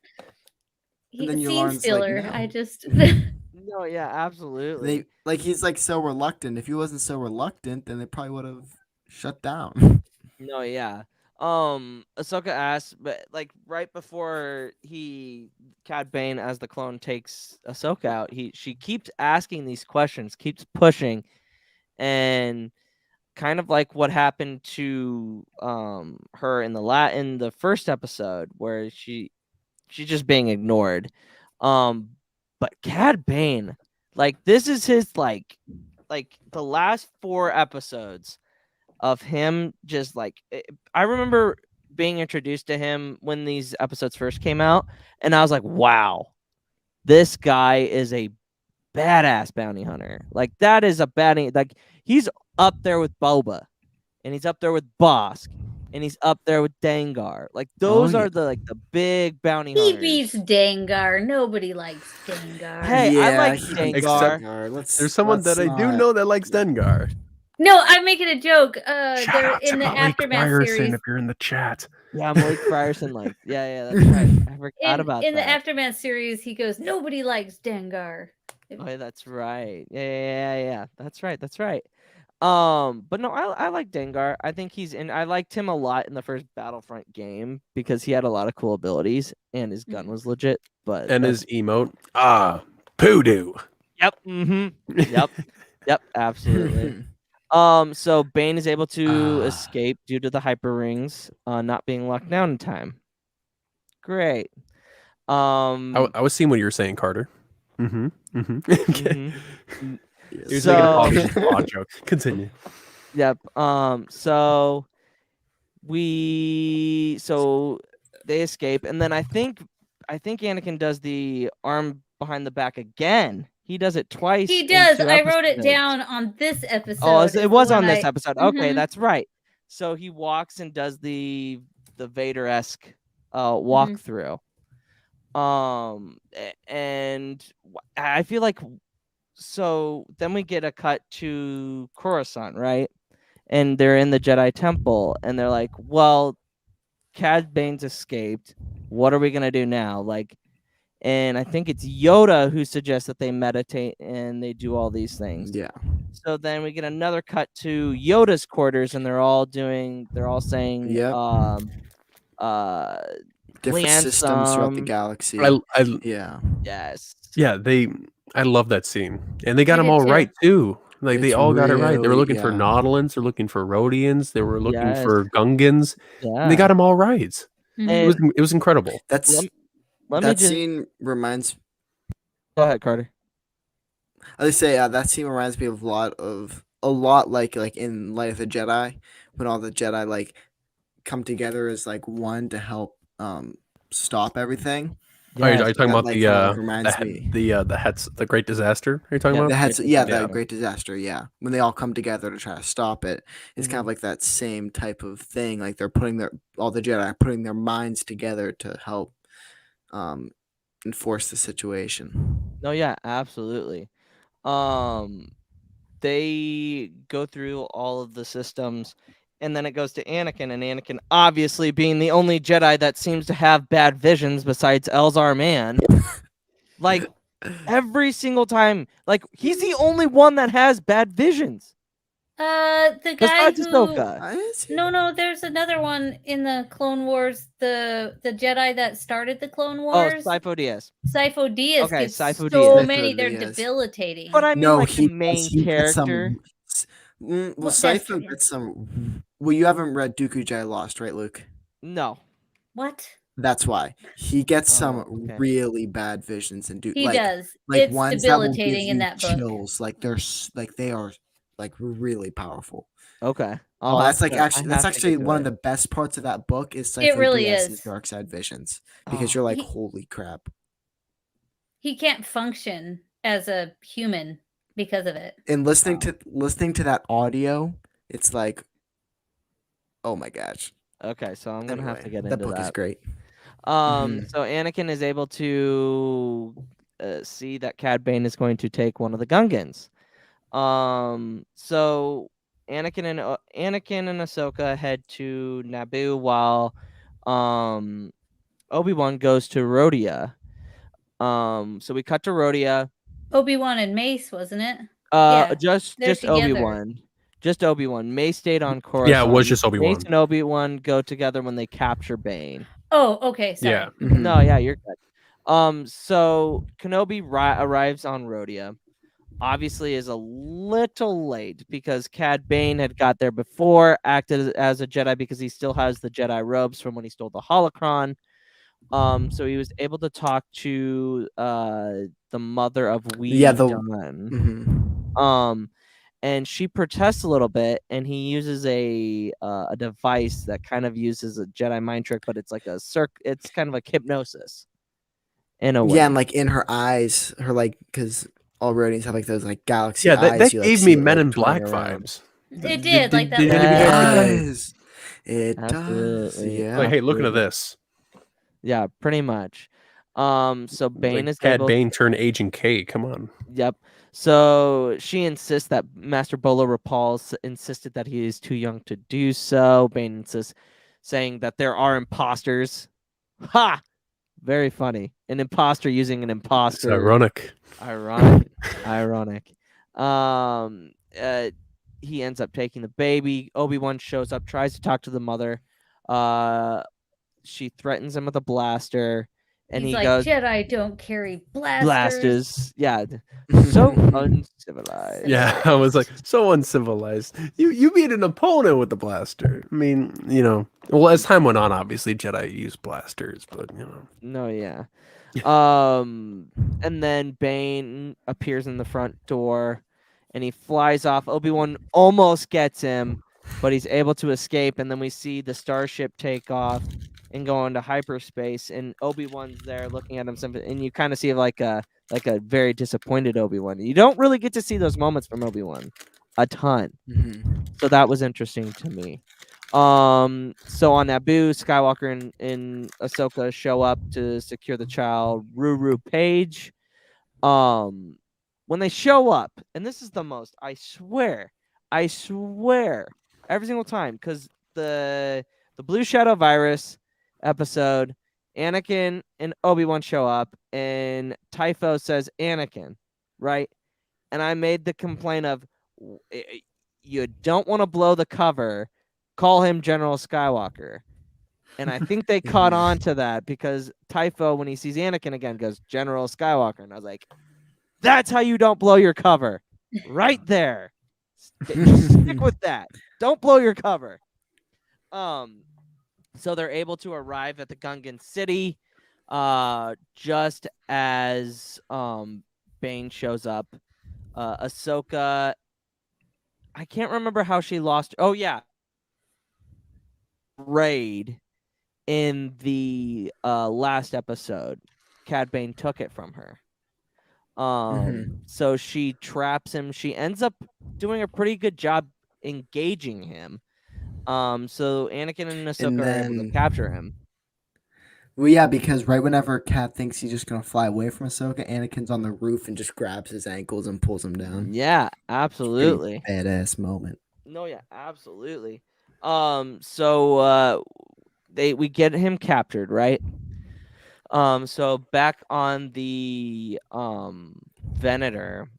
He then scene Yulen's like, stealer. no. I just No, yeah, absolutely. He's like so reluctant. If he wasn't so reluctant, then they probably would have shut down. No, yeah. Ahsoka asks, but like right before Cad Bane as the clone takes Ahsoka out, she keeps asking these questions, keeps pushing, and kind of like what happened to her in the first episode where she's just being ignored. But Cad Bane, like this is his like the last 4 episodes of him just like I remember being introduced to him when these episodes first came out, and I was like, wow, this guy is a badass bounty hunter. Like that is a bounty, like he's up there with Boba, and he's up there with Bosk, and he's up there with Dengar. Like those are the big bounty he hunters. beats Dengar. Nobody likes Dengar. Hey, I like he Dengar. beats There's someone that I do know that likes Dengar. No, I'm making a joke. Shout They're out in to the Malik Aftermath Ryerson series. if you're in the chat. Yeah, Malik Ryerson, like, yeah, that's right. I forgot about in that. the Aftermath series, he goes, nobody likes Dengar. Oh, yeah, that's right. Yeah. That's right. But no, I like Dengar. I think I liked him a lot in the first Battlefront game because he had a lot of cool abilities and his gun was legit. But And his emote, poodoo. Yep. Yep. Absolutely. So Bane is able to escape due to the hyper rings not being locked down in time. Great. I was seeing what you were saying, Carter. Okay. He was So- making a paw joke. Continue. Yep. So so they escape, and then I think Anakin does the arm behind the back again. He does it twice. He in does. 2 I wrote it episodes. down on this episode. Oh, is it the was one on this I- episode. Okay, Mhm. that's right. So he walks and does the Vader-esque walkthrough. And I feel like so then we get a cut to Coruscant, right? And they're in the Jedi Temple, and they're like, "Well, Cad Bane's escaped. What are we gonna do now?" Like, and I think it's Yoda who suggests that they meditate and they do all these things. Yeah. So then we get another cut to Yoda's quarters, and they're all saying, Yep. Different systems throughout the Lansum. galaxy. Yeah. Yes. Yeah, I love that scene, and they got I them did all too. right too. Like they It's all got it right. They were really- looking for yeah. Nautilans, they're looking for Rhodians, they were looking Yes. for Gungans. Yeah. And they got them all right. Mhm. It was incredible. That's Let me that just scene reminds. go ahead, Carter. I would say that scene reminds me of a lot like in Light of the Jedi, when all the Jedi like come together as like one to help stop everything. Are you Yes. talking that, about like, kind of reminds me. the Great Disaster? Are you talking Yeah, about? Great The Disaster. Great Disaster. Yeah, when they all come together to try to stop it, it's kind of like that same type of thing. Like they're all the Jedi are putting their minds together to help enforce the situation. No, yeah, absolutely. They go through all of the systems, and then it goes to Anakin, and Anakin, obviously being the only Jedi that seems to have bad visions besides Elzar Mann, like every single time, like he's the only one that has bad visions. The guy Besides who Ahsoka. No, there's another one in the Clone Wars, the Jedi that started the Clone Oh, Wars. Sifo Dyas. Sifo Dyas Okay, gets Sifo so Dyas. many, they're Dyas. debilitating. But I mean, No, like he the main he gets character. well, that's Sifo true, yeah. gets some. Well, you haven't read Dooku Jai Lost, right, Luke? No. What? That's why he gets some okay. really bad visions and He does. like It's ones that will give debilitating in you that book. chills. Like they are like really powerful. Okay. That's actually one of the best parts of that book is Sifo really Dyas's is. dark side visions, because Oh. you're like, He- holy crap. He can't function as a human because of it. And listening to that audio, it's like, oh my gosh. Okay, so I'm gonna have to Anyway, get that into book is that. great. So Anakin is able to see that Cad Bane is going to take one of the Gungans. So Anakin and Ahsoka head to Naboo while Obi-Wan goes to Rhodia. So we cut to Rhodia. Obi-Wan and Mace, wasn't it? Just they're together. Obi-Wan. Just Obi-Wan. May stayed on Coruscant. Yeah, it was just Obi-Wan. Mace and Obi-Wan go together when they capture Bane. Oh, okay. Sorry. Yeah. No, yeah, you're good. So Kenobi arrives on Rhodia. Obviously is a little late because Cad Bane had got there before, acted as a Jedi because he still has the Jedi robes from when he stole the Holocron. So he was able to talk to the mother of Wee Dun. And she protests a little bit, and he uses a device that kind of uses a Jedi mind trick, but it's like it's kind of like hypnosis in a way. Yeah, and like in her eyes, because all Rhodians have like those like galaxy Yeah, eyes. that you, like, gave see me it, Men like, in Black twirling around. vibes. It did, like that. Did Yeah. anybody else get that? Yes, it does. Absolutely. Yeah. Like, hey, looking at Absolutely. this. Yeah, pretty much. So Bane Like, is Cad able. Bane turned Agent K. Come on. Yep. So she insists that Master Bolo Rapal insisted that he is too young to do so. Bane insists, saying that there are imposters. Ha! Very funny. An imposter using an It's imposter. ironic. Ironic. He ends up taking the baby. Obi-Wan shows up, tries to talk to the mother. She threatens him with a blaster, and He's he like, goes, Jedi don't carry blasters. blasters. Yeah. So uncivilized. Yeah, I was like, so uncivilized. You beat an opponent with the blaster. I mean, well, as time went on, obviously Jedi used blasters, but No, yeah. And then Bane appears in the front door, and he flies off. Obi-Wan almost gets him, but he's able to escape. And then we see the starship take off and go into hyperspace. And Obi-Wan's there looking at him, and you kind of see like a very disappointed Obi-Wan. You don't really get to see those moments from Obi-Wan a ton. So that was interesting to me. So on Naboo, Skywalker and Ahsoka show up to secure the child, Ruru Page. When they show up, and this is the most, I swear, every single time, because the Blue Shadow Virus episode, Anakin and Obi-Wan show up, and Typho says Anakin, right? And I made the complaint of, you don't want to blow the cover, call him General Skywalker. And I think they caught on to that, because Typho, when he sees Anakin again, goes General Skywalker. And I was like, that's how you don't blow your cover. Right there. Just stick with that. Don't blow your cover. So they're able to arrive at the Gungan city just as Bane shows up. Ahsoka, I can't remember how she lost. Oh, yeah. Raid in the last episode. Cad Bane took it from her. So she traps him. She ends up doing a pretty good job engaging him. So Anakin and Ahsoka are able to capture him. Well, yeah, because right whenever Cat thinks he's just gonna fly away from Ahsoka, Anakin's on the roof and just grabs his ankles and pulls him down. Yeah, absolutely. Badass moment. No, yeah, absolutely. So we get him captured, right? So back on the Venator.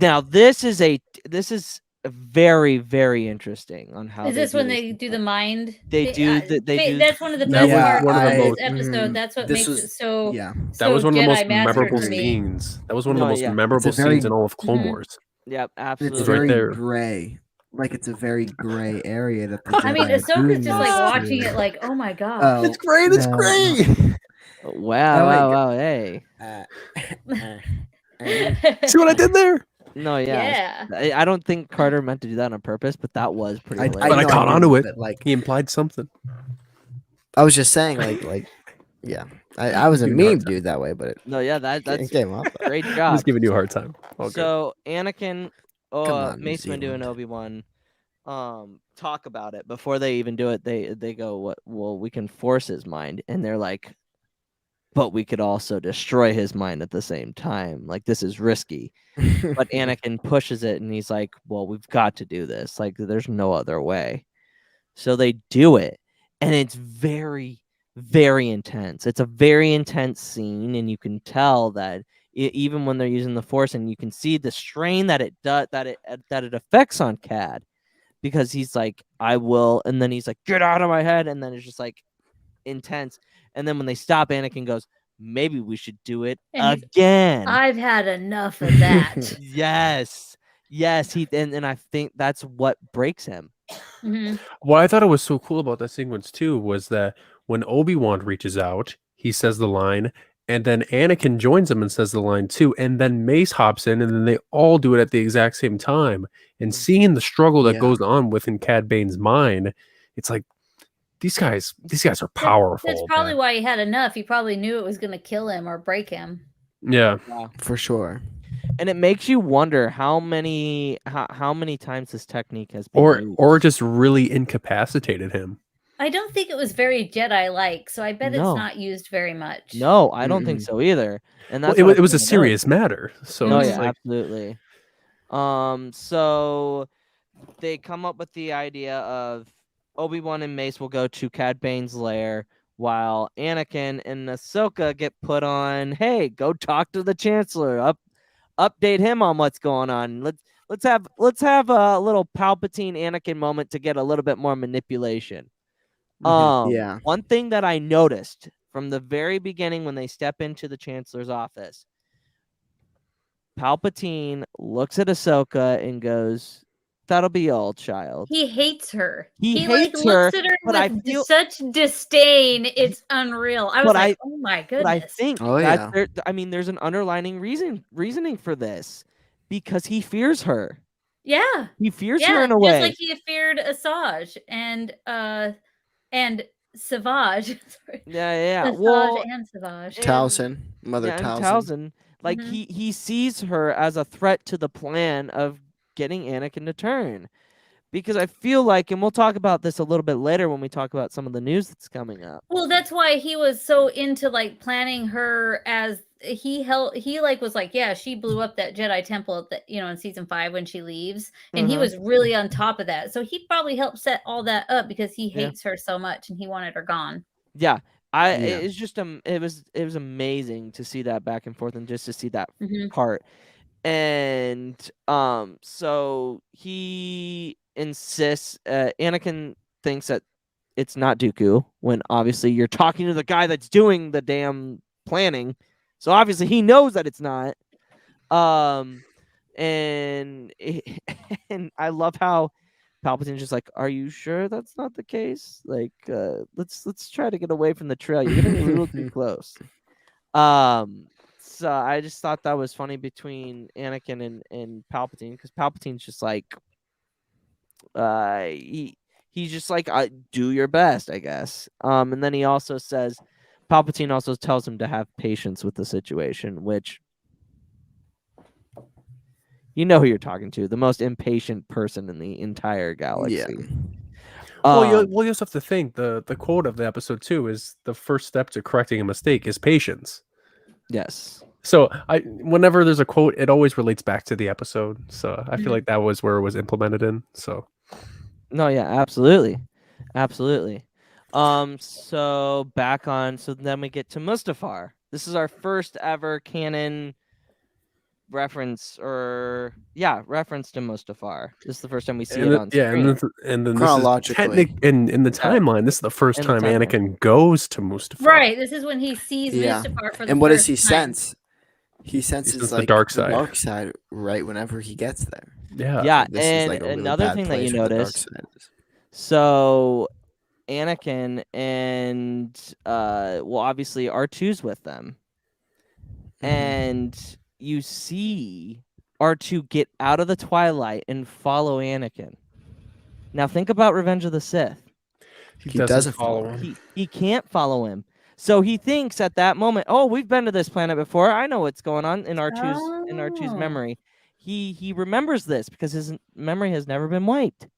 Now this is very, very interesting on how. Is this when they do the mind? They do. That's one of the best parts of this episode. Mm-hmm. That's what makes it so. Yeah, that was one of the most Jedi memorable master to me. scenes. That was one of the most memorable very- scenes in all of Clone Wars. Yep, absolutely. it's right very there. gray. Like it's a very gray area that the I mean, Jedi are doing Ahsoka's just like this watching to. it, like, oh my god. Oh, It's great. It's no. great. Wow, hey. See what I did there? No, yeah. Yeah. I don't think Carter meant to do that on purpose, but that was pretty hilarious. But I know caught didn't, onto it. but, like, He implied something. I was just saying, like, yeah. I wasn't mean to do it that way, but it No, yeah, that's came up. great I'm job. just giving you a hard time. Okay. So Anakin, on, New Mace Windu, and Zealand. Obi-Wan talk about it before they even do it. They go, "What? Well, we can force his mind," and they're like, "But we could also destroy his mind at the same time. Like this is risky." But Anakin pushes it, and he's like, "Well, we've got to do this. Like there's no other way." So they do it, and it's very, very intense. It's a very intense scene, and you can tell that even when they're using the Force, and you can see the strain that it does, that it affects on Cad, because he's like, "I will," and then he's like, "Get out of my head," and then it's just like intense. And then when they stop, Anakin goes, "Maybe we should do it And again." I've had enough of that. Yes. He and I think that's what breaks him. Mhm. What I thought it was so cool about that sequence too was that when Obi-Wan reaches out, he says the line, and then Anakin joins him and says the line too, and then Mace hops in, and then they all do it at the exact same time. And seeing the struggle that goes on within Cad Bane's mind, it's like these guys are powerful. That's probably man. why he had enough. He probably knew it was going to kill him or break him. Yeah. For sure. And it makes you wonder how many times this technique has been used. Or just really incapacitated him. I don't think it was very Jedi-like, so I bet No. it's not used very much. No, I don't think so either. And that's Well, what it was a I think serious matter. So No, it's yeah, like, absolutely. So they come up with the idea of Obi-Wan and Mace will go to Cad Bane's lair, while Anakin and Ahsoka get put on, "Hey, go talk to the Chancellor. Update him on what's going on. Let's have a little Palpatine Anakin moment to get a little bit more manipulation." Yeah. One thing that I noticed from the very beginning when they step into the Chancellor's office, Palpatine looks at Ahsoka and goes, "That'll be all, child." He hates her. He like, hates her, looks at her but I with feel- such disdain. It's unreal. I was But like, oh my goodness. But I think Oh, that yeah. there's an underlining reasoning for this, because he fears her. Yeah. He fears Yeah, her in a just way. like he feared Asajj and Savage. Sorry. Yeah. Asajj Well, and Savage. Taliesin, Mother and Taliesin. Taliesin, like Mhm. he sees her as a threat to the plan of getting Anakin to turn. Because I feel like, and we'll talk about this a little bit later when we talk about some of the news that's coming up. Well, that's why he was so into like planning her as he was like, yeah, she blew up that Jedi temple at the, in season 5 when she leaves, and he was really on top of that. So he probably helped set all that up because he hates her so much and he wanted her gone. Yeah. It's just it was amazing to see that back and forth and just to see that part. And so he insists, Anakin thinks that it's not Dooku, when obviously you're talking to the guy that's doing the damn planning. So obviously he knows that it's not. And I love how Palpatine's just like, "Are you sure that's not the case? Like, let's try to get away from the trail. You're getting a little too close." So I just thought that was funny between Anakin and Palpatine, because Palpatine's just like, he's just like, do your best, I guess. And then he also says, Palpatine also tells him to have patience with the situation, which, you know who you're talking to, the most impatient person in the entire galaxy. Yeah. Well, you also have to think the quote of the episode 2 is the first step to correcting a mistake is patience. Yes. So whenever there's a quote, it always relates back to the episode. So I feel like that was where it was implemented in. So no, yeah, absolutely. So then we get to Mustafar. This is our first ever canon reference to Mustafar. This is the first time we see it on screen. And then Chronologically. this is in the timeline. This is the first time Anakin goes to Mustafar. Right. This is when he sees Mustafar for the and what first does he time. sense? He senses the like dark side. The dark side right whenever he gets there. Yeah. This And is like a really another bad thing that you place where the dark notice. side is. So Anakin and obviously R2's with them. And you see R2 get out of the twilight and follow Anakin. Now think about Revenge of the Sith. He doesn't follow him. He can't follow him. So he thinks at that moment, oh, we've been to this planet before. I know what's going on in R2's memory. He remembers this because his memory has never been wiped.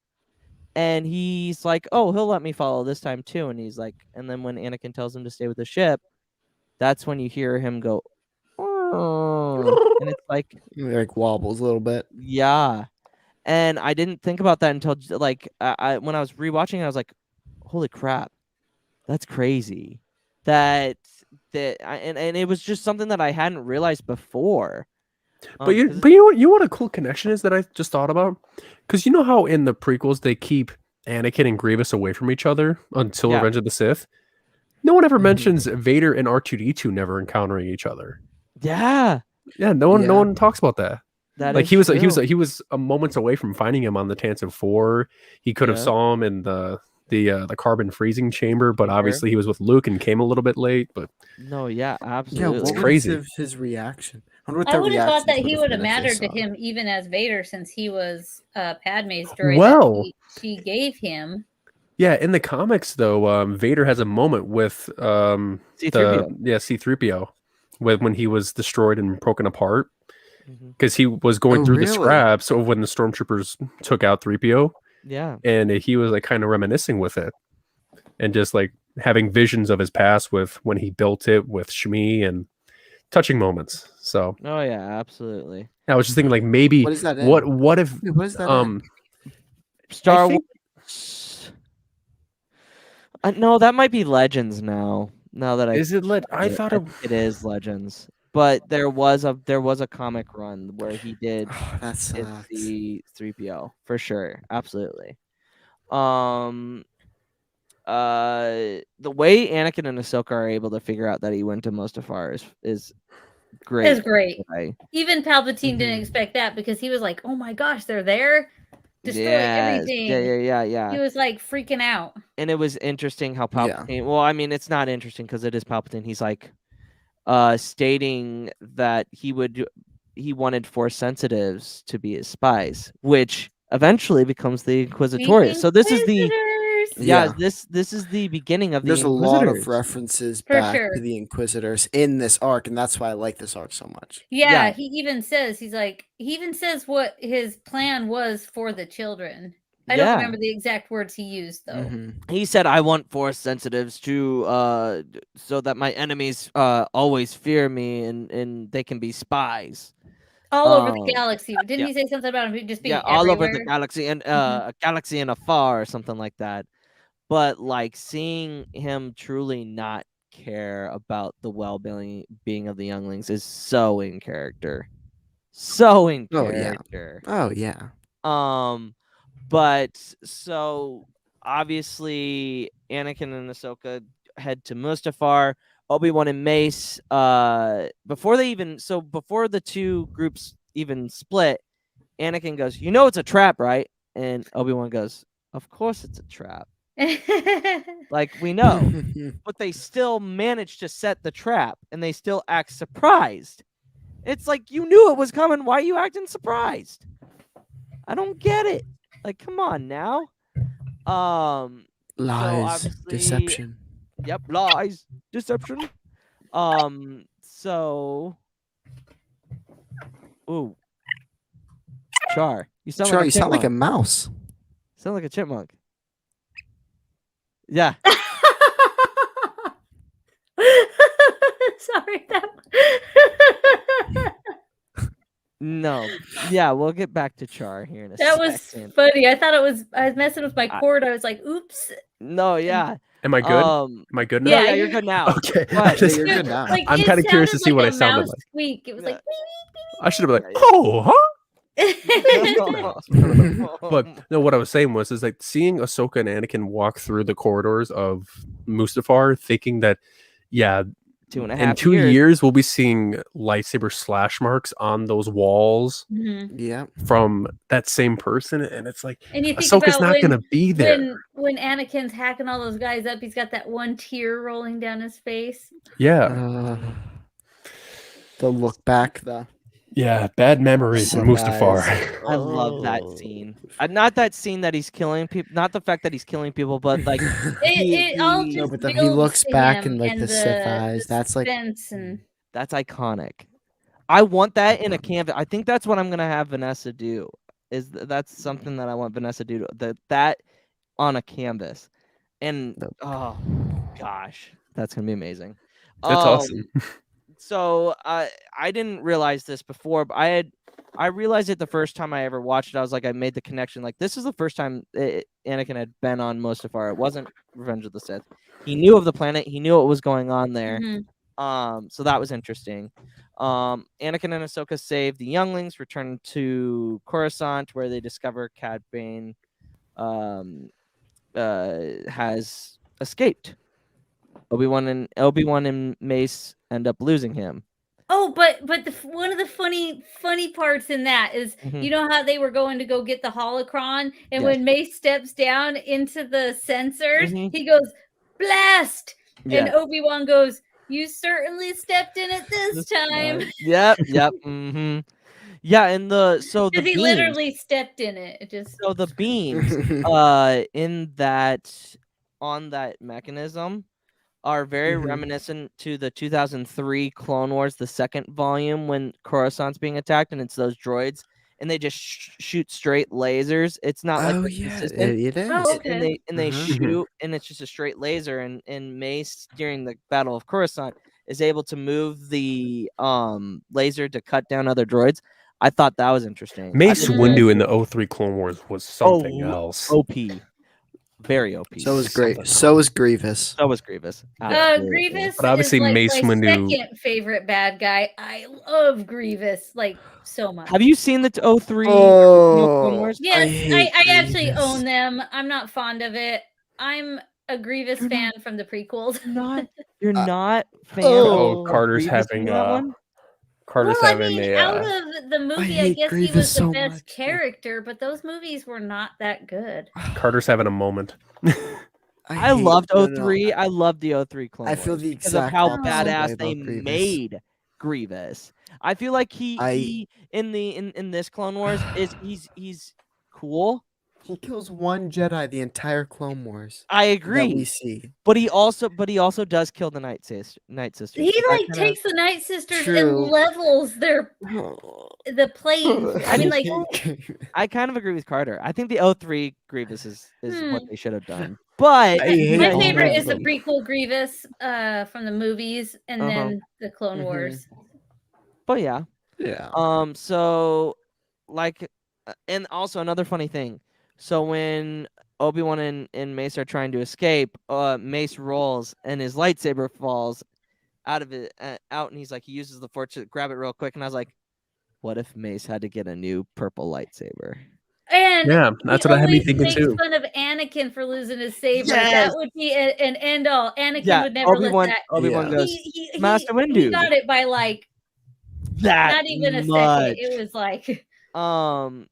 And he's like, oh, he'll let me follow this time too. And he's like, and then when Anakin tells him to stay with the ship, that's when you hear him go, oh, and it's like wobbles a little bit. Yeah. And I didn't think about that until like when I was rewatching it, I was like, holy crap, that's crazy. And it was just something that I hadn't realized before. But you know what a cool connection is that I just thought about? Because you know how in the prequels they keep Anakin and Grievous away from each other until Revenge of the Sith? No one ever mentions Vader and R2D2 never encountering each other. Yeah. Yeah, no one talks about that. Like he was a moments away from finding him on the Tantive 4. He could have saw him in the carbon freezing chamber, but obviously he was with Luke and came a little bit late. But no, yeah, absolutely, it's crazy. His reaction. I would have thought that he would have mattered to him even as Vader, since he was Padme's droid. Well, she gave him. Yeah, in the comics though, Vader has a moment with C-3PO. C-3PO, when he was destroyed and broken apart, because he was going through the scraps of when the stormtroopers took out 3PO. Yeah, and he was like kind of reminiscing with it, and just like having visions of his past with when he built it with Shmi, and touching moments. So oh yeah, absolutely. I was just thinking like maybe what is that? What if what is that? Star Wars? No, that might be Legends now. Now that is it? I thought it is Legends. But there was a comic run where he did the 3PO for sure, absolutely. The way Anakin and Ahsoka are able to figure out that he went to Mustafar is great. It's great. Even Palpatine didn't expect that, because he was like, "Oh my gosh, they're there, destroy everything." Yeah. He was like freaking out. And it was interesting how Palpatine. Well, I mean, it's not interesting because it is Palpatine. He's like, stating that he would he wanted Force sensitives to be his spies, which eventually becomes the Inquisitorius. So this is the this is the beginning of the There's a Inquisitors. lot of references back to the Inquisitors in this arc, and that's why I like this arc so much. Yeah, he even says what his plan was for the children. I don't remember the exact words he used though. He said, "I want Force sensitives to so that my enemies always fear me and they can be spies all over the galaxy." Didn't he say something about him just being all everywhere? over the galaxy and a galaxy and afar or something like that? But like seeing him truly not care about the well-being of the younglings is so in character, so in character. Oh yeah. But so obviously Anakin and Ahsoka head to Mustafar. Obi-Wan and Mace, before the two groups even split, Anakin goes, "You know it's a trap, right?" And Obi-Wan goes, "Of course it's a trap." Like we know, but they still managed to set the trap, and they still act surprised. It's like you knew it was coming. Why are you acting surprised? I don't get it. Like, come on now. Lies, deception. Yep, lies, deception. So, ooh, Char, you sound like a you sound like a mouse. Sound like a chipmunk. Yeah. Sorry, that. No. Yeah, we'll get back to Char here in a that second. Was funny. I thought I was messing with my cord. I was like, "Oops." No, yeah. Am I good? Am I good now? Yeah, you're good now. Okay. You're good now. Like, I'm kind of curious to see what I sounded like. Squeak. It was like. I should have been like, "Oh, huh?" But no, what I was saying is like seeing Ahsoka and Anakin walk through the corridors of Mustafar, thinking that, in 2 years we'll be seeing lightsaber slash marks on those walls, from that same person, and it's like, and you think Ahsoka's not going to be there. When Anakin's hacking all those guys up, he's got that one tear rolling down his face. Yeah. The look back, bad memories in Mustafar. I love that scene. Not that scene that he's killing people. Not the fact that he's killing people, but like it all just but he looks back and like the Sith eyes. That's like that's iconic. I want that in a canvas. I think that's what I'm gonna have Vanessa do. That's something that I want Vanessa to do. That on a canvas, and oh gosh, that's gonna be amazing. That's awesome. So I didn't realize this before, but I realized it the first time I ever watched it. I was like, I made the connection. Like, this is the first time Anakin had been on Mustafar. It wasn't Revenge of the Sith. He knew of the planet. He knew what was going on there. So that was interesting. Anakin and Ahsoka save the younglings, return to Coruscant, where they discover Cad Bane has escaped. Obi-Wan and Mace end up losing him. Oh, but one of the funny parts in that is, you know how they were going to go get the holocron, and when Mace steps down into the sensors, he goes, "Blast!" And Obi-Wan goes, "You certainly stepped in it this time." Yep. Yeah, and the he beams, literally stepped in it. It just so the beams in that on that mechanism are very reminiscent to the 2003 Clone Wars, the second volume, when Coruscant's being attacked, and it's those droids, and they just shoot straight lasers. It's not like consistent. It is. Oh, okay. And they shoot, and it's just a straight laser. And Mace, during the Battle of Coruscant, is able to move the laser to cut down other droids. I thought that was interesting. Mace Windu in the 03 Clone Wars was something else. OP. Very OP. So was great. So was Grievous. Grievous but obviously is like Mace my Windu. second favorite bad guy. I love Grievous like so much. Have you seen the 03? Yes, I actually own them. I'm not fond of it. I'm a Grievous fan from the prequels. You're not fan. Carter's having out of the movie, I guess he was the best character, but those movies were not that good. Carter's having a moment. I loved 03. I loved the 03 Clone Wars. I feel the because of exact how opposite badass way they about Grievous. made Grievous. I feel like he in this Clone Wars he's cool. He kills one Jedi the entire Clone Wars I that we agree. see. But he also does kill the Night Sisters. He So that like kinda- takes the Night Sisters True. and levels the playing. I mean, like I kind of agree with Carter. I think the 03 Grievous is what Hmm. they should have done. But I hate my all favorite of is the them. prequel Grievous from the movies, and Uh-huh. then the Clone Mhm. Wars. but yeah. Yeah. So like and also another funny thing. So when Obi-Wan and Mace are trying to escape, Mace rolls and his lightsaber falls out of it out, and he's like, he uses the force to grab it real quick, and I was like, what if Mace had to get a new purple lightsaber? And Yeah, that's he what I had me always thinking makes too. fun of Anakin for losing his saber. Yes! That would be an end all. Anakin Yeah, would never let Obi-Wan that. Obi-Wan Yeah. goes, He Master Windu. got it by like that not even a much. second. It was like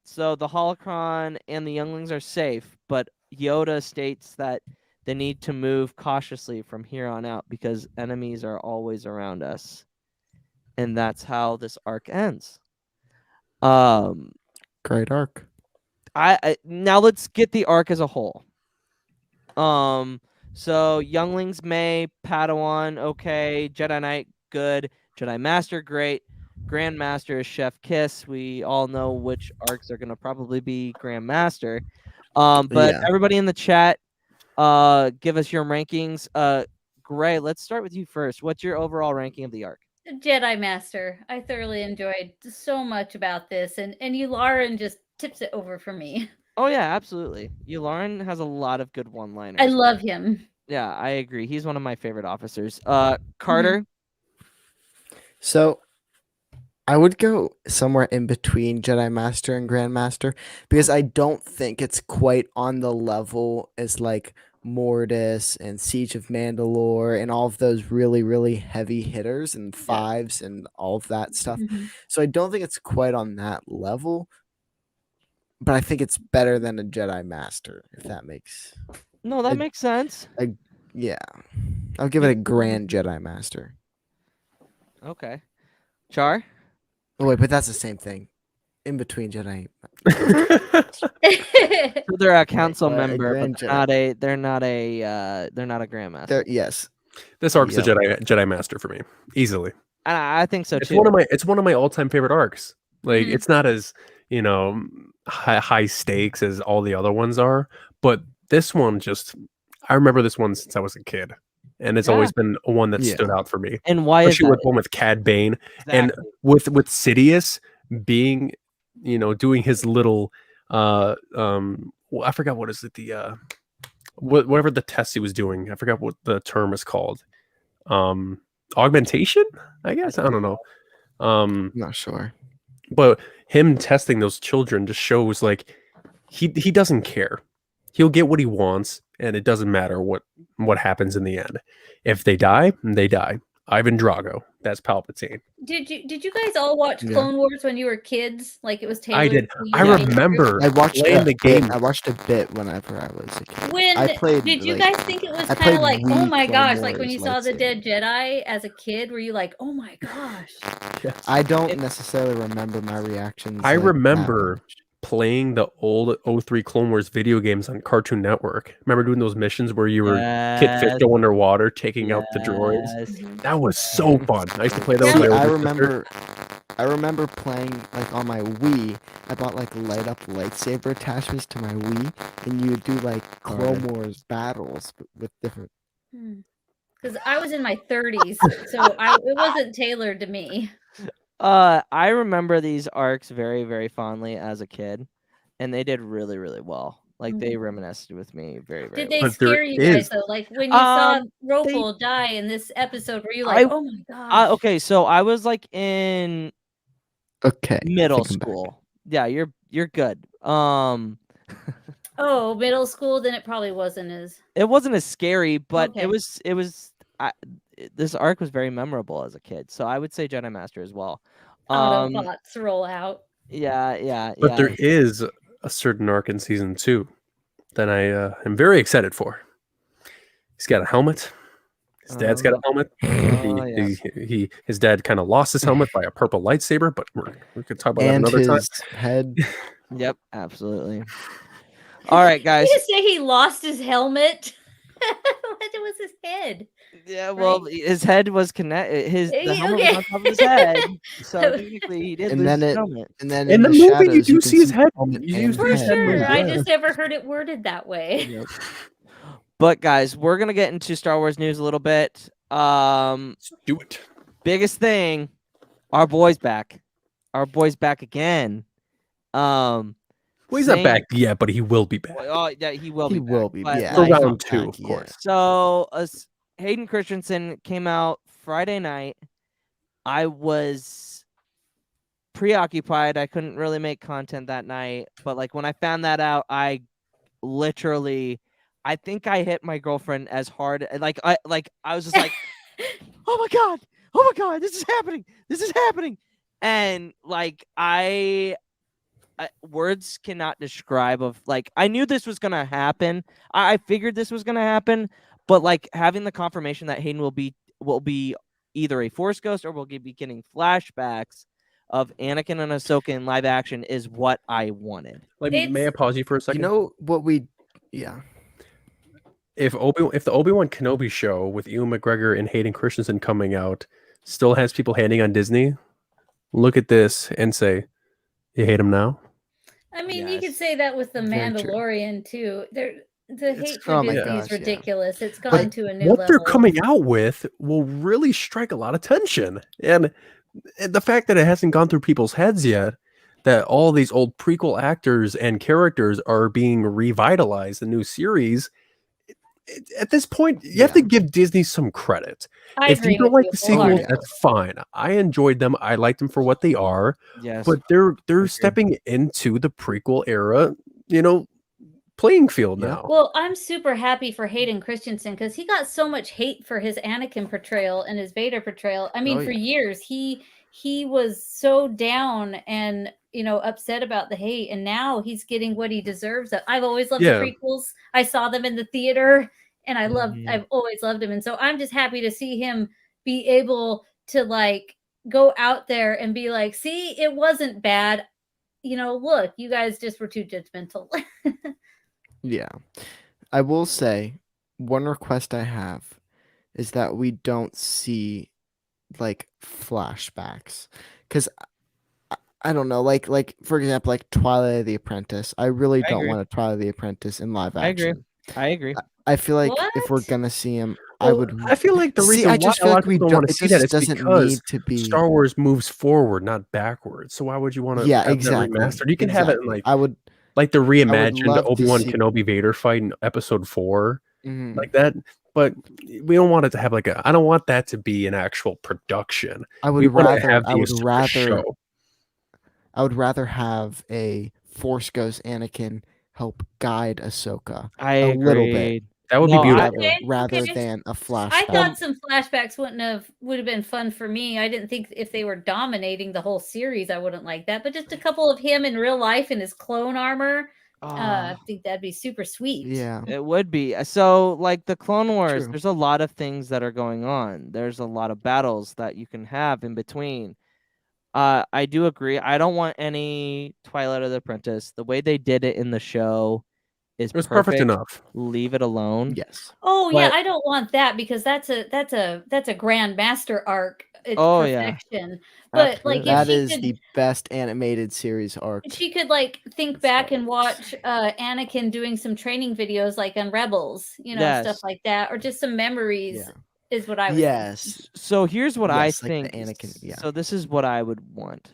So the Holocron and the younglings are safe, but Yoda states that they need to move cautiously from here on out because enemies are always around us. And that's how this arc ends. Great arc. I now let's get the arc as a whole. So younglings may, Padawan okay, Jedi Knight good, Jedi Master great, Grand Master is Chef Kiss. We all know which arcs are gonna probably be Grand Master. But Yeah. everybody in the chat, give us your rankings. Gray, let's start with you first. What's your overall ranking of the arc? Jedi Master. I thoroughly enjoyed so much about this, and Yularen just tips it over for me. Oh yeah, absolutely. Yularen has a lot of good one-liners. I love him. Yeah, I agree. He's one of my favorite officers. Carter. So I would go somewhere in between Jedi Master and Grand Master because I don't think it's quite on the level as like Mortis and Siege of Mandalore and all of those really, really heavy hitters and fives and all of that stuff. Mhm. So I don't think it's quite on that level, but I think it's better than a Jedi Master, if that makes No, that I- makes sense. yeah. I'll give it a Grand Jedi Master. Okay. Char? Oh wait, but that's the same thing. In between Jedi. So they're a council a member, Grand but they're not a grandmaster. Yes. This arc's Yep. a Jedi Master for me, easily. And I think so It's too. one of my all time favorite arcs. Like Mhm. it's not as high stakes as all the other ones are, but this one I remember this one since I was a kid, and it's Yeah. always been one that Yeah. stood out for me. And why is Especially that? with one with Cad Bane and Exactly. with Sidious being, doing his little well, I forgot what is it whatever the test he was doing. I forgot what the term is called. Augmentation, I guess. I don't know. I'm not sure. But him testing those children just shows like he doesn't care. He'll get what he wants, and it doesn't matter what happens in the end. If they die, they die. Ivan Drago, that's Palpatine. Did you guys all watch Yeah. Clone Wars when you were kids? Like it was tailored. I did. to I your age group? remember I watched playing the game. I watched a bit whenever I was a kid. When I played. did you like, guys think it was I kind of played like, oh Wii my Clone gosh, like when Wars you saw the lightsaber. Dead Jedi as a kid? Were you like, oh my gosh? I don't necessarily remember my reactions. I like, that remember much. playing the old 03 Clone Wars video games on Cartoon Network. Remember doing those missions where you were Kit Fisto underwater taking out the droids? Yes. That was so fun. I used to play that with See, my older I sister. remember playing like on my Wii. I bought like light up lightsaber attachments to my Wii, and you would do like Clone Wars battles with different. Because I was in my 30s, so it wasn't tailored to me. I remember these arcs very, very fondly as a kid, and they did really, really well. Like they reminisced with me very, very Did they well. But there scare you guys is- though? Like when you saw they- Ropal die in this episode, were you like, oh my gosh? Okay, so I was like in Okay. middle take 'em back. school. Yeah, you're good. Oh, middle school, then it probably wasn't as. It wasn't as scary, but Okay. it was. This arc was very memorable as a kid, so I would say Jedi Master as well. Autobots roll out. Yeah. But there is a certain arc in season 2 that I am very excited for. He's got a helmet. His dad's got a helmet. His dad kind of lost his helmet by a purple lightsaber, but we could talk about that another time. Head. Yep, absolutely. All right, guys. Did you say he lost his helmet? It was his head. Yeah, well, his head was connected. The helmet was on top of his head, so technically he did lose his helmet. And then in the movie, shadows, you do see his head. For sure, I just never heard it worded that way. Yep. But guys, we're gonna get into Star Wars news a little bit. Let's do it. Biggest thing, our boy's back. Our boy's back again. Well, he's not back yet, but he will be back. Oh, yeah, he will be. He will be. Yeah, for round 2, of course. So, Hayden Christensen came out Friday night. I was preoccupied. I couldn't really make content that night. But like when I found that out, I think I hit my girlfriend as hard. I was just like, oh my god, this is happening. And like words cannot describe I knew this was gonna happen. I figured this was gonna happen, but like having the confirmation that Hayden will be either a Force ghost or will be getting flashbacks of Anakin and Ahsoka in live action is what I wanted. May I pause you for a second? You know what If the Obi-Wan Kenobi show with Ewan McGregor and Hayden Christensen coming out still has people hating on Disney, look at this and say, you hate him now? I mean, you could say that with The Mandalorian too. The hate for Disney is ridiculous. Yeah. It's gone to a new level. What they're coming out with will really strike a lot of tension. And the fact that it hasn't gone through people's heads yet, that all these old prequel actors and characters are being revitalized in new series, at this point, you have to give Disney some credit. If you don't like the sequels, that's fine. I enjoyed them. I liked them for what they are. Yes. But they're stepping into the prequel era, playing field now. Well, I'm super happy for Hayden Christensen because he got so much hate for his Anakin portrayal and his Vader portrayal. I mean, for years he was so down and upset about the hate, and now he's getting what he deserves. I've always loved the prequels. I saw them in the theater, and I've always loved him, and so I'm just happy to see him be able to go out there and be like, see, it wasn't bad. Look, you guys just were too judgmental. Yeah, I will say one request I have is that we don't see flashbacks, because I don't know, for example, Twilight of the Apprentice. I really don't want a Twilight of the Apprentice in live action. I agree. I feel like if we're gonna see him, I feel like the reason why a lot of people don't want to see that is because Star Wars moves forward, not backwards. So why would you want to? Yeah, exactly. Remastered? You can have it in the reimagined Obi-Wan Kenobi Vader fight in Episode 4, like that. But we don't want it to have I don't want that to be an actual production. I would rather have a Force Ghost Anakin help guide Ahsoka a little bit. That would be beautiful. Rather than a flashback. I thought some flashbacks would have been fun for me. I didn't think if they were dominating the whole series, I wouldn't like that. But just a couple of him in real life in his clone armor, I think that'd be super sweet. Yeah, it would be. So, the Clone Wars, there's a lot of things that are going on. There's a lot of battles that you can have in between. I do agree. I don't want any Twilight of the Apprentice. The way they did it in the show is perfect enough. Leave it alone. Yes. Oh yeah, I don't want that because that's a Grand Master arc. It's perfection. But that is the best animated series arc. She could think back and watch Anakin doing some training videos on Rebels, stuff like that, or just some memories. Yeah. Is what I would think. So here's what I think. Anakin, yeah. So this is what I would want.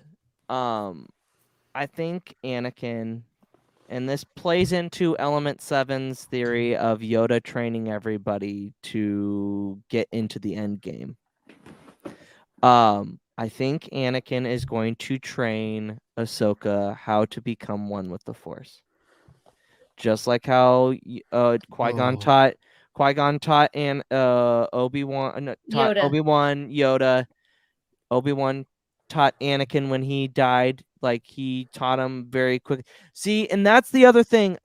I think Anakin, and this plays into Element 7's theory of Yoda training everybody to get into the end game. I think Anakin is going to train Ahsoka how to become one with the Force. Just like how Qui-Gon taught and Obi-Wan Yoda. Obi-Wan taught Anakin when he died. He taught him very quick. See, and that's the other thing.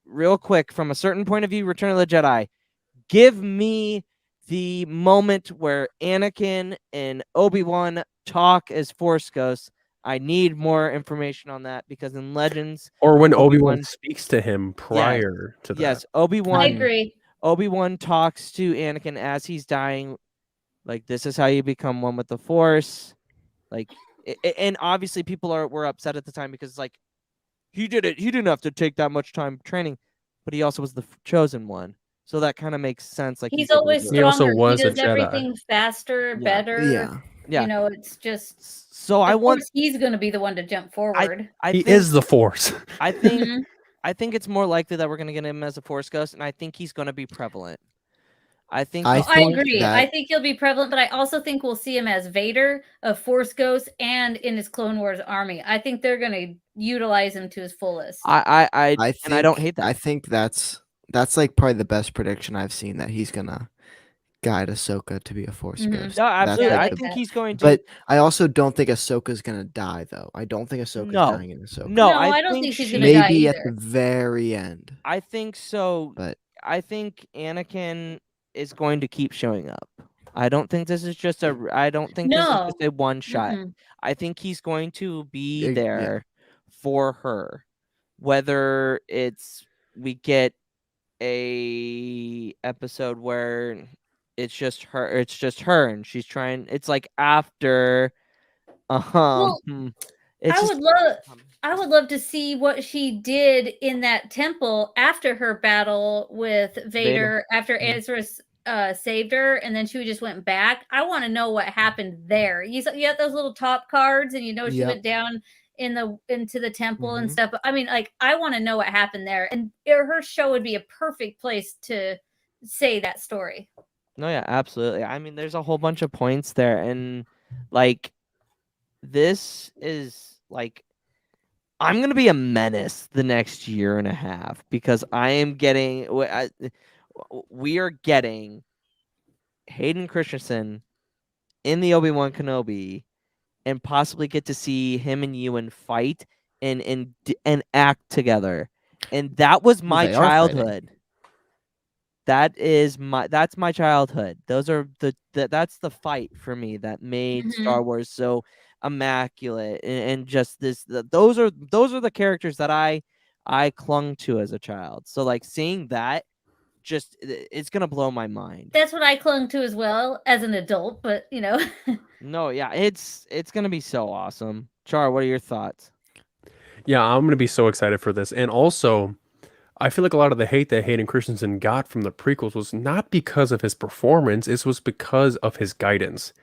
Real quick, from a certain point of view, Return of the Jedi. Give me the moment where Anakin and Obi-Wan talk as Force ghosts. I need more information on that because in Legends, Or when Obi-Wan Obi-Wan speaks to him prior to that. yes, I Obi-Wan agree. Obi-Wan talks to Anakin as he's dying, like this is how you become one with the Force. Like, and obviously people were upset at the time because like he did it. He didn't have to take that much time training, but he also was the chosen one. So that kind of makes sense. Like He's able to always do it. He also stronger. He was a does Jedi. everything faster, better. Yeah. Yeah. You know, it's just. So I Of want. course, he's going to be the one to jump forward. I He think, is the Force. I think. Mhm. I think it's more likely that we're going to get him as a Force ghost, and I think he's going to be prevalent. I think. I I think agree. that- I think he'll be prevalent, but I also think we'll see him as Vader, a Force Ghost, and in his Clone Wars army. I think they're going to utilize him to his fullest. I think, and I don't hate that. I think that's like probably the best prediction I've seen, that he's gonna guide Ahsoka to be a Force Mhm. ghost. No, absolutely. Yeah, I I like think that. he's going to. But I also don't think Ahsoka's gonna die, though. I don't think Ahsoka's No. dying in Ahsoka. No, No, I don't think she's gonna die maybe at the either. very end. I think so. But I think Anakin is going to keep showing up. I don't think this is just a. I don't think this is No. just a one shot. Mm-mm. I think he's going to be Yeah. there for her, whether it's we get a episode where it's just her and she's trying. It's like after. Well, It's I just, would love to see what she did in that temple after her battle with Vader, after Mhm. Ezra saved her, and then she just went back. I want to know what happened there. You have those little top cards, and she Yep. went down into the temple and Mhm. stuff. I mean, like, I want to know what happened there, and her show would be a perfect place to say that story. No, yeah, absolutely. I mean, there's a whole bunch of points there, and like, this is like, I'm gonna be a menace the next year and a half because I am getting, we are getting Hayden Christensen in the Obi-Wan Kenobi, and possibly get to see him and Ewan fight and act together, and that was my they are fighting. childhood. That's my childhood. Those are that's the fight for me that made Star Wars so immaculate, and just those are the characters that I clung to as a child. So like seeing that, just it's gonna blow my mind. That's what I clung to as well as an adult, but No, yeah, it's gonna be so awesome. Char, what are your thoughts? Yeah, I'm going to be so excited for this. And also, I feel like a lot of the hate that Hayden Christensen got from the prequels was not because of his performance, it was because of his guidance.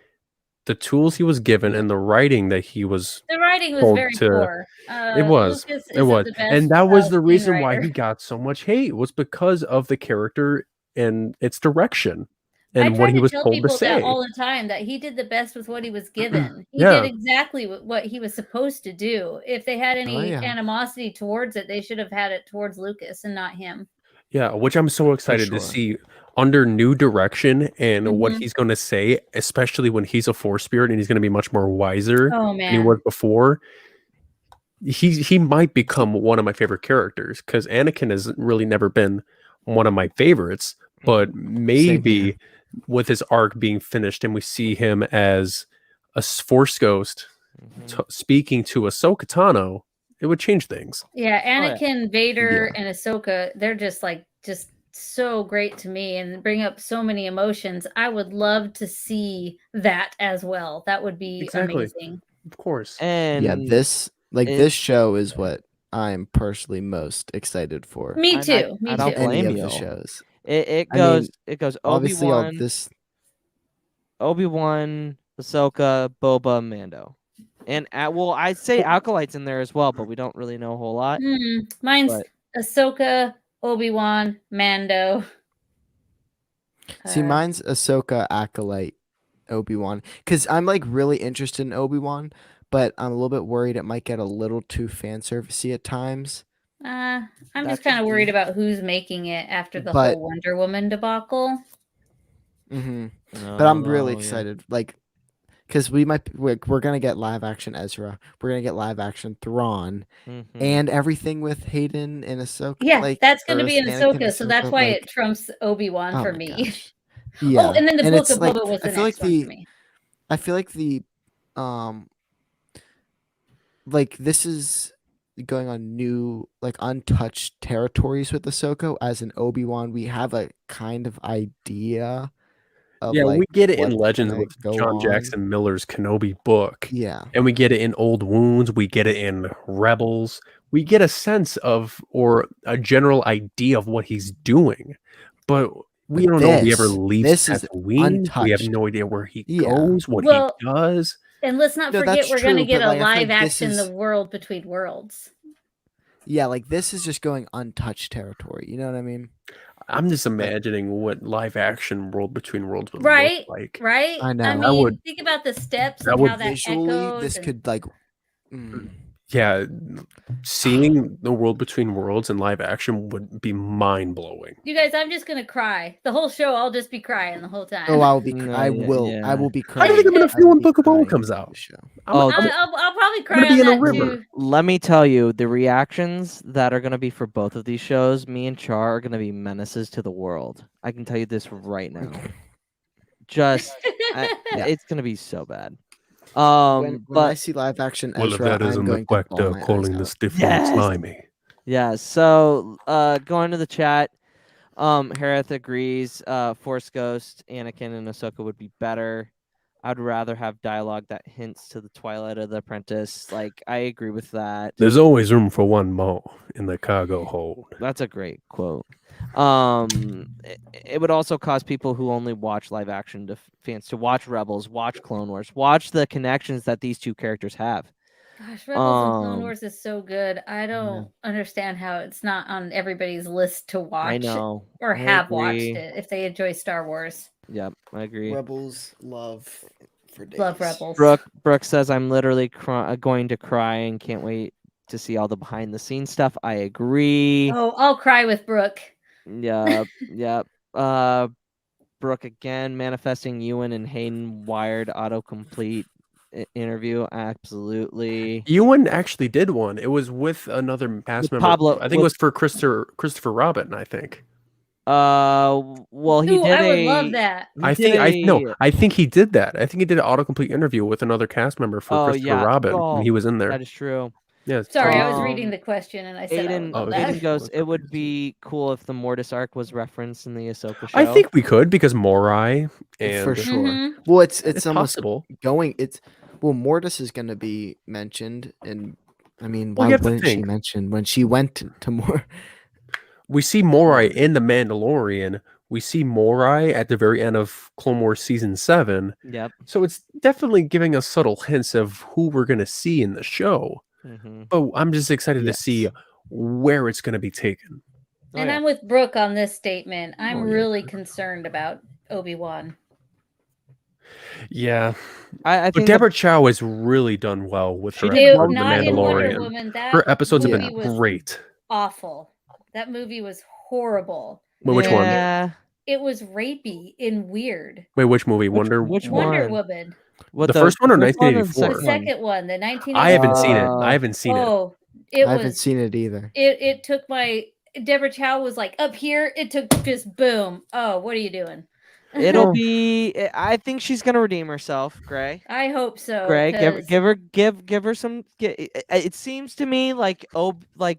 The tools he was given and the writing that he was the writing was told very to- poor. it was. Lucas It was. isn't the best, And that was the reason why screenwriter. he got so much hate, was because of the character and its direction I and try what he to was tell told to people that say. all the time, that he did the best with what he was given. He Yeah. did exactly what he was supposed to do. If they had any yeah. animosity towards it, they should have had it towards Lucas and not him. Yeah, which I'm so excited to sure. see under new direction and what Mhm. he's going to say, especially when he's a Force spirit and he's going to be much more wiser Oh than he man. was before. He might become one of my favorite characters, because Anakin has really never been one of my favorites, but maybe with his arc being finished and we see him as a Force ghost speaking to Ahsoka Tano, it would change things. Yeah, yeah. Anakin, Vader, and Ahsoka, they're just so great to me and bring up so many emotions. I would love to see that as well. That would be Exactly. amazing. Of course. And Yeah, this show is what I'm personally most excited for. Me And too. Me I don't too. blame Any of you. the shows. It I mean, goes Obviously, all Obi-Wan, this. Ahsoka, Boba, Mando, and I'd say Acolyte's in there as well, but we don't really know a whole lot. Mine's But- Ahsoka, Obi-Wan, Mando. See, mine's Ahsoka, Acolyte, Obi-Wan, because I'm like really interested in Obi-Wan, but I'm a little bit worried it might get a little too fan servicey at times. I'm That just kind could of worried be. about who's making it after the But- whole Wonder Woman debacle. But I'm really Oh, yeah. excited, like, because we're gonna get live action Ezra, we're gonna get live action Thrawn, Mhm. and everything with Hayden and Ahsoka. Yeah, like, that's going to or be in Anakin and Ahsoka, so that's why like, it trumps Obi-Wan oh for my me. gosh. Yeah. Oh, and then the Book it's of like Boba was I the feel like next one for me. I feel like like this is going on new, like untouched territories with Ahsoka. As an Obi-Wan, we have a kind of idea of Yeah, we like get it in what's Legends gonna with go John on. Jackson Miller's Kenobi book. Yeah. And we get it in Old Wounds. We get it in Rebels. We get a sense of, or a general idea of what he's doing. But we But don't know if he ever this leaves is Tatooine. We have untouched. no idea where he Yeah. goes, what Well, he does. and let's not No, forget that's we're going to true, get but, a like, I feel live like this action is- The World Between Worlds. Yeah, like this is just going untouched territory. You know what I mean? I'm just imagining what live action World Between Worlds would Right, look like. right? I know. I I mean, would- think about the steps that and would how that Visually, echoes. this and- could like. Yeah, seeing the World Between Worlds in live action would be mind blowing. You guys, I'm just gonna cry. The whole show, I'll just be crying the whole time. Oh, I will be. No, I yeah, will. yeah. I will be How crying. do you think I'm gonna I feel will when be Book of Boba crying comes at out? the show. I'm I'll probably cry gonna be on in a that river. too. Let me tell you, the reactions that are going to be for both of these shows, me and Char are going to be menaces to the world. I can tell you this right now. Just, Yeah. it's going to be so bad. When I But see live action well, if Ezra, that I'm isn't the going to quack bawl my duck calling eyes the out. stiff Yes! and slimy. yeah, so going to the chat, Harith agrees. Force Ghost, Anakin, and Ahsoka would be better. I'd rather have dialogue that hints to the Twilight of the Apprentice. Like, I agree with that. There's always room for one more in the cargo hold. That's a great quote. It would also cause people who only watch live action fans to watch Rebels, watch Clone Wars, watch the connections that these two characters have. Gosh, Rebels and Clone Um, Wars is so good. I don't understand how it's not on everybody's list to watch. I know. Or I have watched agree. it if they enjoy Star Wars. Yep, I agree. Rebels love for days. Love Rebels. Brooke says I'm literally going to cry and can't wait to see all the behind the scenes stuff. I agree. Oh, I'll cry with Brooke. Yep, yep. Brooke again manifesting Ewan and Hayden wired autocomplete interview. Absolutely. Ewan actually did one. It was with another cast member. Pablo- I think it was for Christopher Robin. I think. Well, he Ooh, did I would a. love that. he I did think a- I think he did that. I think he did an autocomplete interview with another cast member for Oh, Christopher yeah. Robin Oh, when he was in there. That is true. Yeah. Sorry, I was Um, reading the question and I said I would Aiden, love Oh, that. Aiden goes, it would be cool if the Mortis arc was referenced in the Ahsoka show. I think we could because Morai and For sure. Mhm. Well, it's it's almost possible. going. Well, Mortis is going to be mentioned, and I mean, Well, why you have to wouldn't she think. mention when she went to more? We see Morai in The Mandalorian. We see Morai at the very end of Clone Wars Season 7. Yep. So it's definitely giving us subtle hints of who we're going to see in the show. Mm-hmm. But I'm just excited Yes. to see where it's going to be taken. And yeah. I'm with Brooke on this statement. I'm Oh, yeah. really concerned about Obi-Wan. Yeah. I But think Deborah Chow has really done well with She her did episode of The Not in Wonder Mandalorian. Woman. That Her episodes have movie been was great. awful. That movie was horrible. Wait, which one? Yeah. It was rapey and weird. Wait, which movie? Which Wonder Wonder one? Woman. What, The first one or first one the 1984? The second one? second one, the 1980s. I haven't seen it. Uh, I haven't seen it. Oh, it I haven't was. seen it either. It took my. Deborah Chow was like up here. It took just boom. Oh, what are you doing? It'll be. I think she's gonna redeem herself, Gray. I hope so. Gray, 'cause- give her some. It seems to me like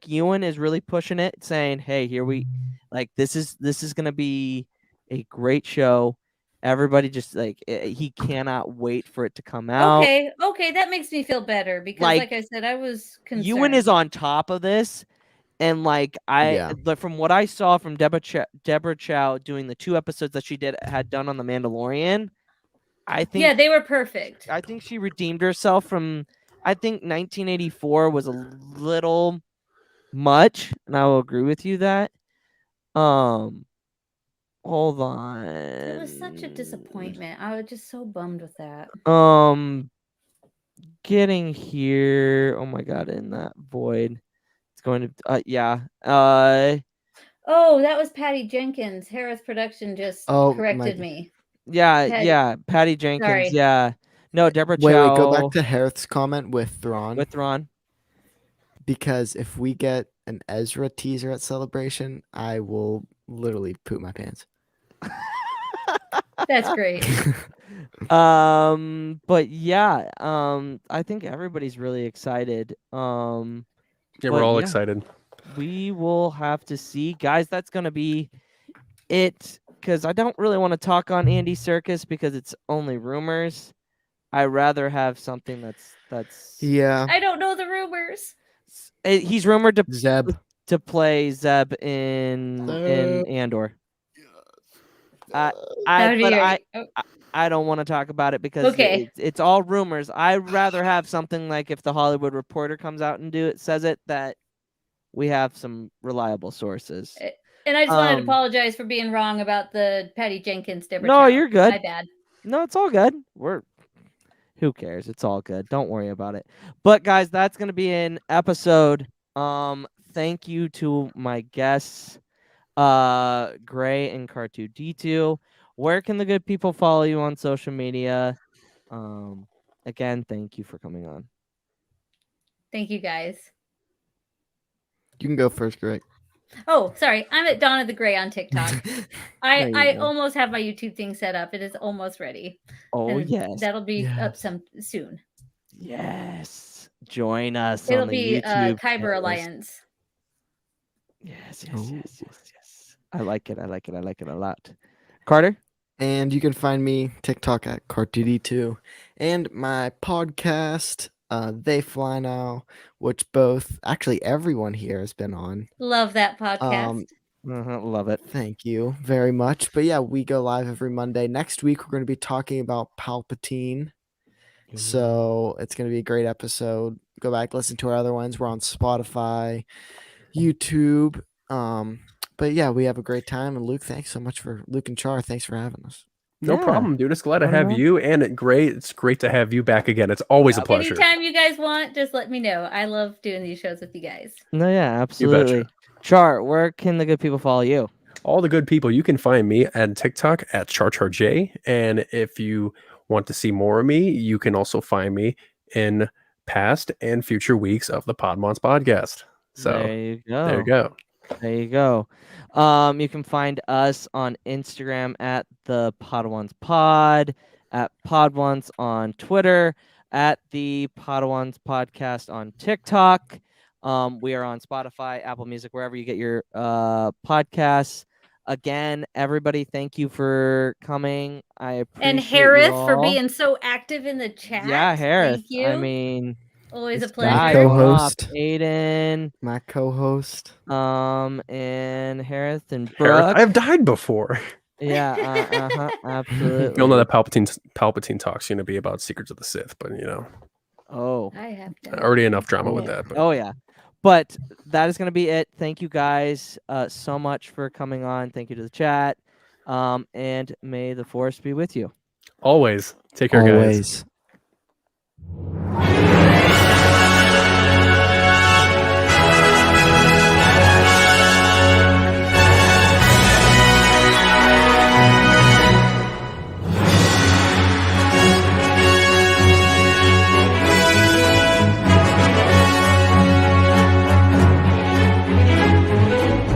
Ewan is really pushing it, saying, "Hey, here we, like this is gonna be a great show. Everybody just he cannot wait for it to come out." Okay, that makes me feel better because, Like, like I said, I was concerned. Ewan is on top of this, and Yeah. from what I saw from Deborah Chow doing the 2 episodes that she had done on The Mandalorian, I think Yeah, they were perfect. I think she redeemed herself from. I think 1984 was a little much, and I will agree with you that. Hold on. It was such a disappointment. I was just so bummed with that. Getting here. Oh my god, in that void. It's going to. Yeah. Oh, that was Patty Jenkins. Harris Production just Oh, corrected my- me. Yeah. Patty- Yeah. Patty Jenkins. Sorry. Yeah. No, Deborah Wait, Chow. go back to Harith's comment with Thrawn. with Ron. Because if we get an Ezra teaser at Celebration, I will literally poop my pants. That's great. But yeah, I think everybody's really excited. Yeah, But we're all yeah. excited. We will have to see, guys. That's gonna be it, because I don't really want to talk on Andy Serkis because it's only rumors. I rather have something that's Yeah. I don't know the rumors. He's rumored Zeb. to play Zeb in Andor. That would be great. Oh, I don't want to talk about it because okay. it's all rumors. I'd rather have something like if the Hollywood Reporter comes out and says it, that we have some reliable sources. And I just wanted to apologize for being wrong about the Patty Jenkins Deborah No, Chow. you're good. My bad. No, it's all good. Who cares? It's all good. Don't worry about it. But guys, that's gonna be an episode. Thank you to my guests, Gray and Cart2d2. Where can the good people follow you on social media? Again, thank you for coming on. Thank you, guys. You can go first, Greg. Oh, sorry. I'm at Donna the Gray on TikTok. There you I go. almost have my YouTube thing set up. It is almost ready. Oh, And yes. that'll be up Yes. soon. Yes. Join us It'll on the be YouTube. Kyber channels. Alliance. Yes. Ooh. I like it. I like it a lot. Carter? And you can find me TikTok at Cart2d2 and my podcast, They Fly Now, which actually everyone here has been on. Love that podcast. Love it. Thank you very much. But yeah, we go live every Monday. Next week, we're going to be talking about Palpatine. So it's going to be a great episode. Go back, listen to our other ones. We're on Spotify, YouTube. But yeah, we have a great time. And Luke, thanks so much for Luke and Char. Thanks for having us. No problem, dude. It's glad to Not at have all. you, and it's great to have you back again. It's always a pleasure. Anytime you guys want, just let me know. I love doing these shows with you guys. No, yeah, absolutely. Char, where can the good people follow you? All the good people, you can find me at TikTok at CharCharJay. And if you want to see more of me, you can also find me in past and future weeks of the Podwans podcast. So there you go. There you go. There you go. You can find us on Instagram at the Podwans Pod, at Podwans on Twitter, at the Podwans Podcast on TikTok. We are on Spotify, Apple Music, wherever you get your podcasts. Again, everybody, thank you for coming. I appreciate And Harris you all. for being so active in the chat. Yeah, Harris. Thank you. I mean, always a this guy, pleasure. Co-host. Aiden, My co-host. and Harris and Harris, Brooke. I've died before. Yeah, absolutely. You'll know that Palpatine talk's going to be about Secrets of the Sith, but Oh, I have done. already enough drama with that. But. oh yeah. But that is going to be it. Thank you guys so much for coming on. Thank you to the chat. And may the force be with you. Always. Take care, guys. Always.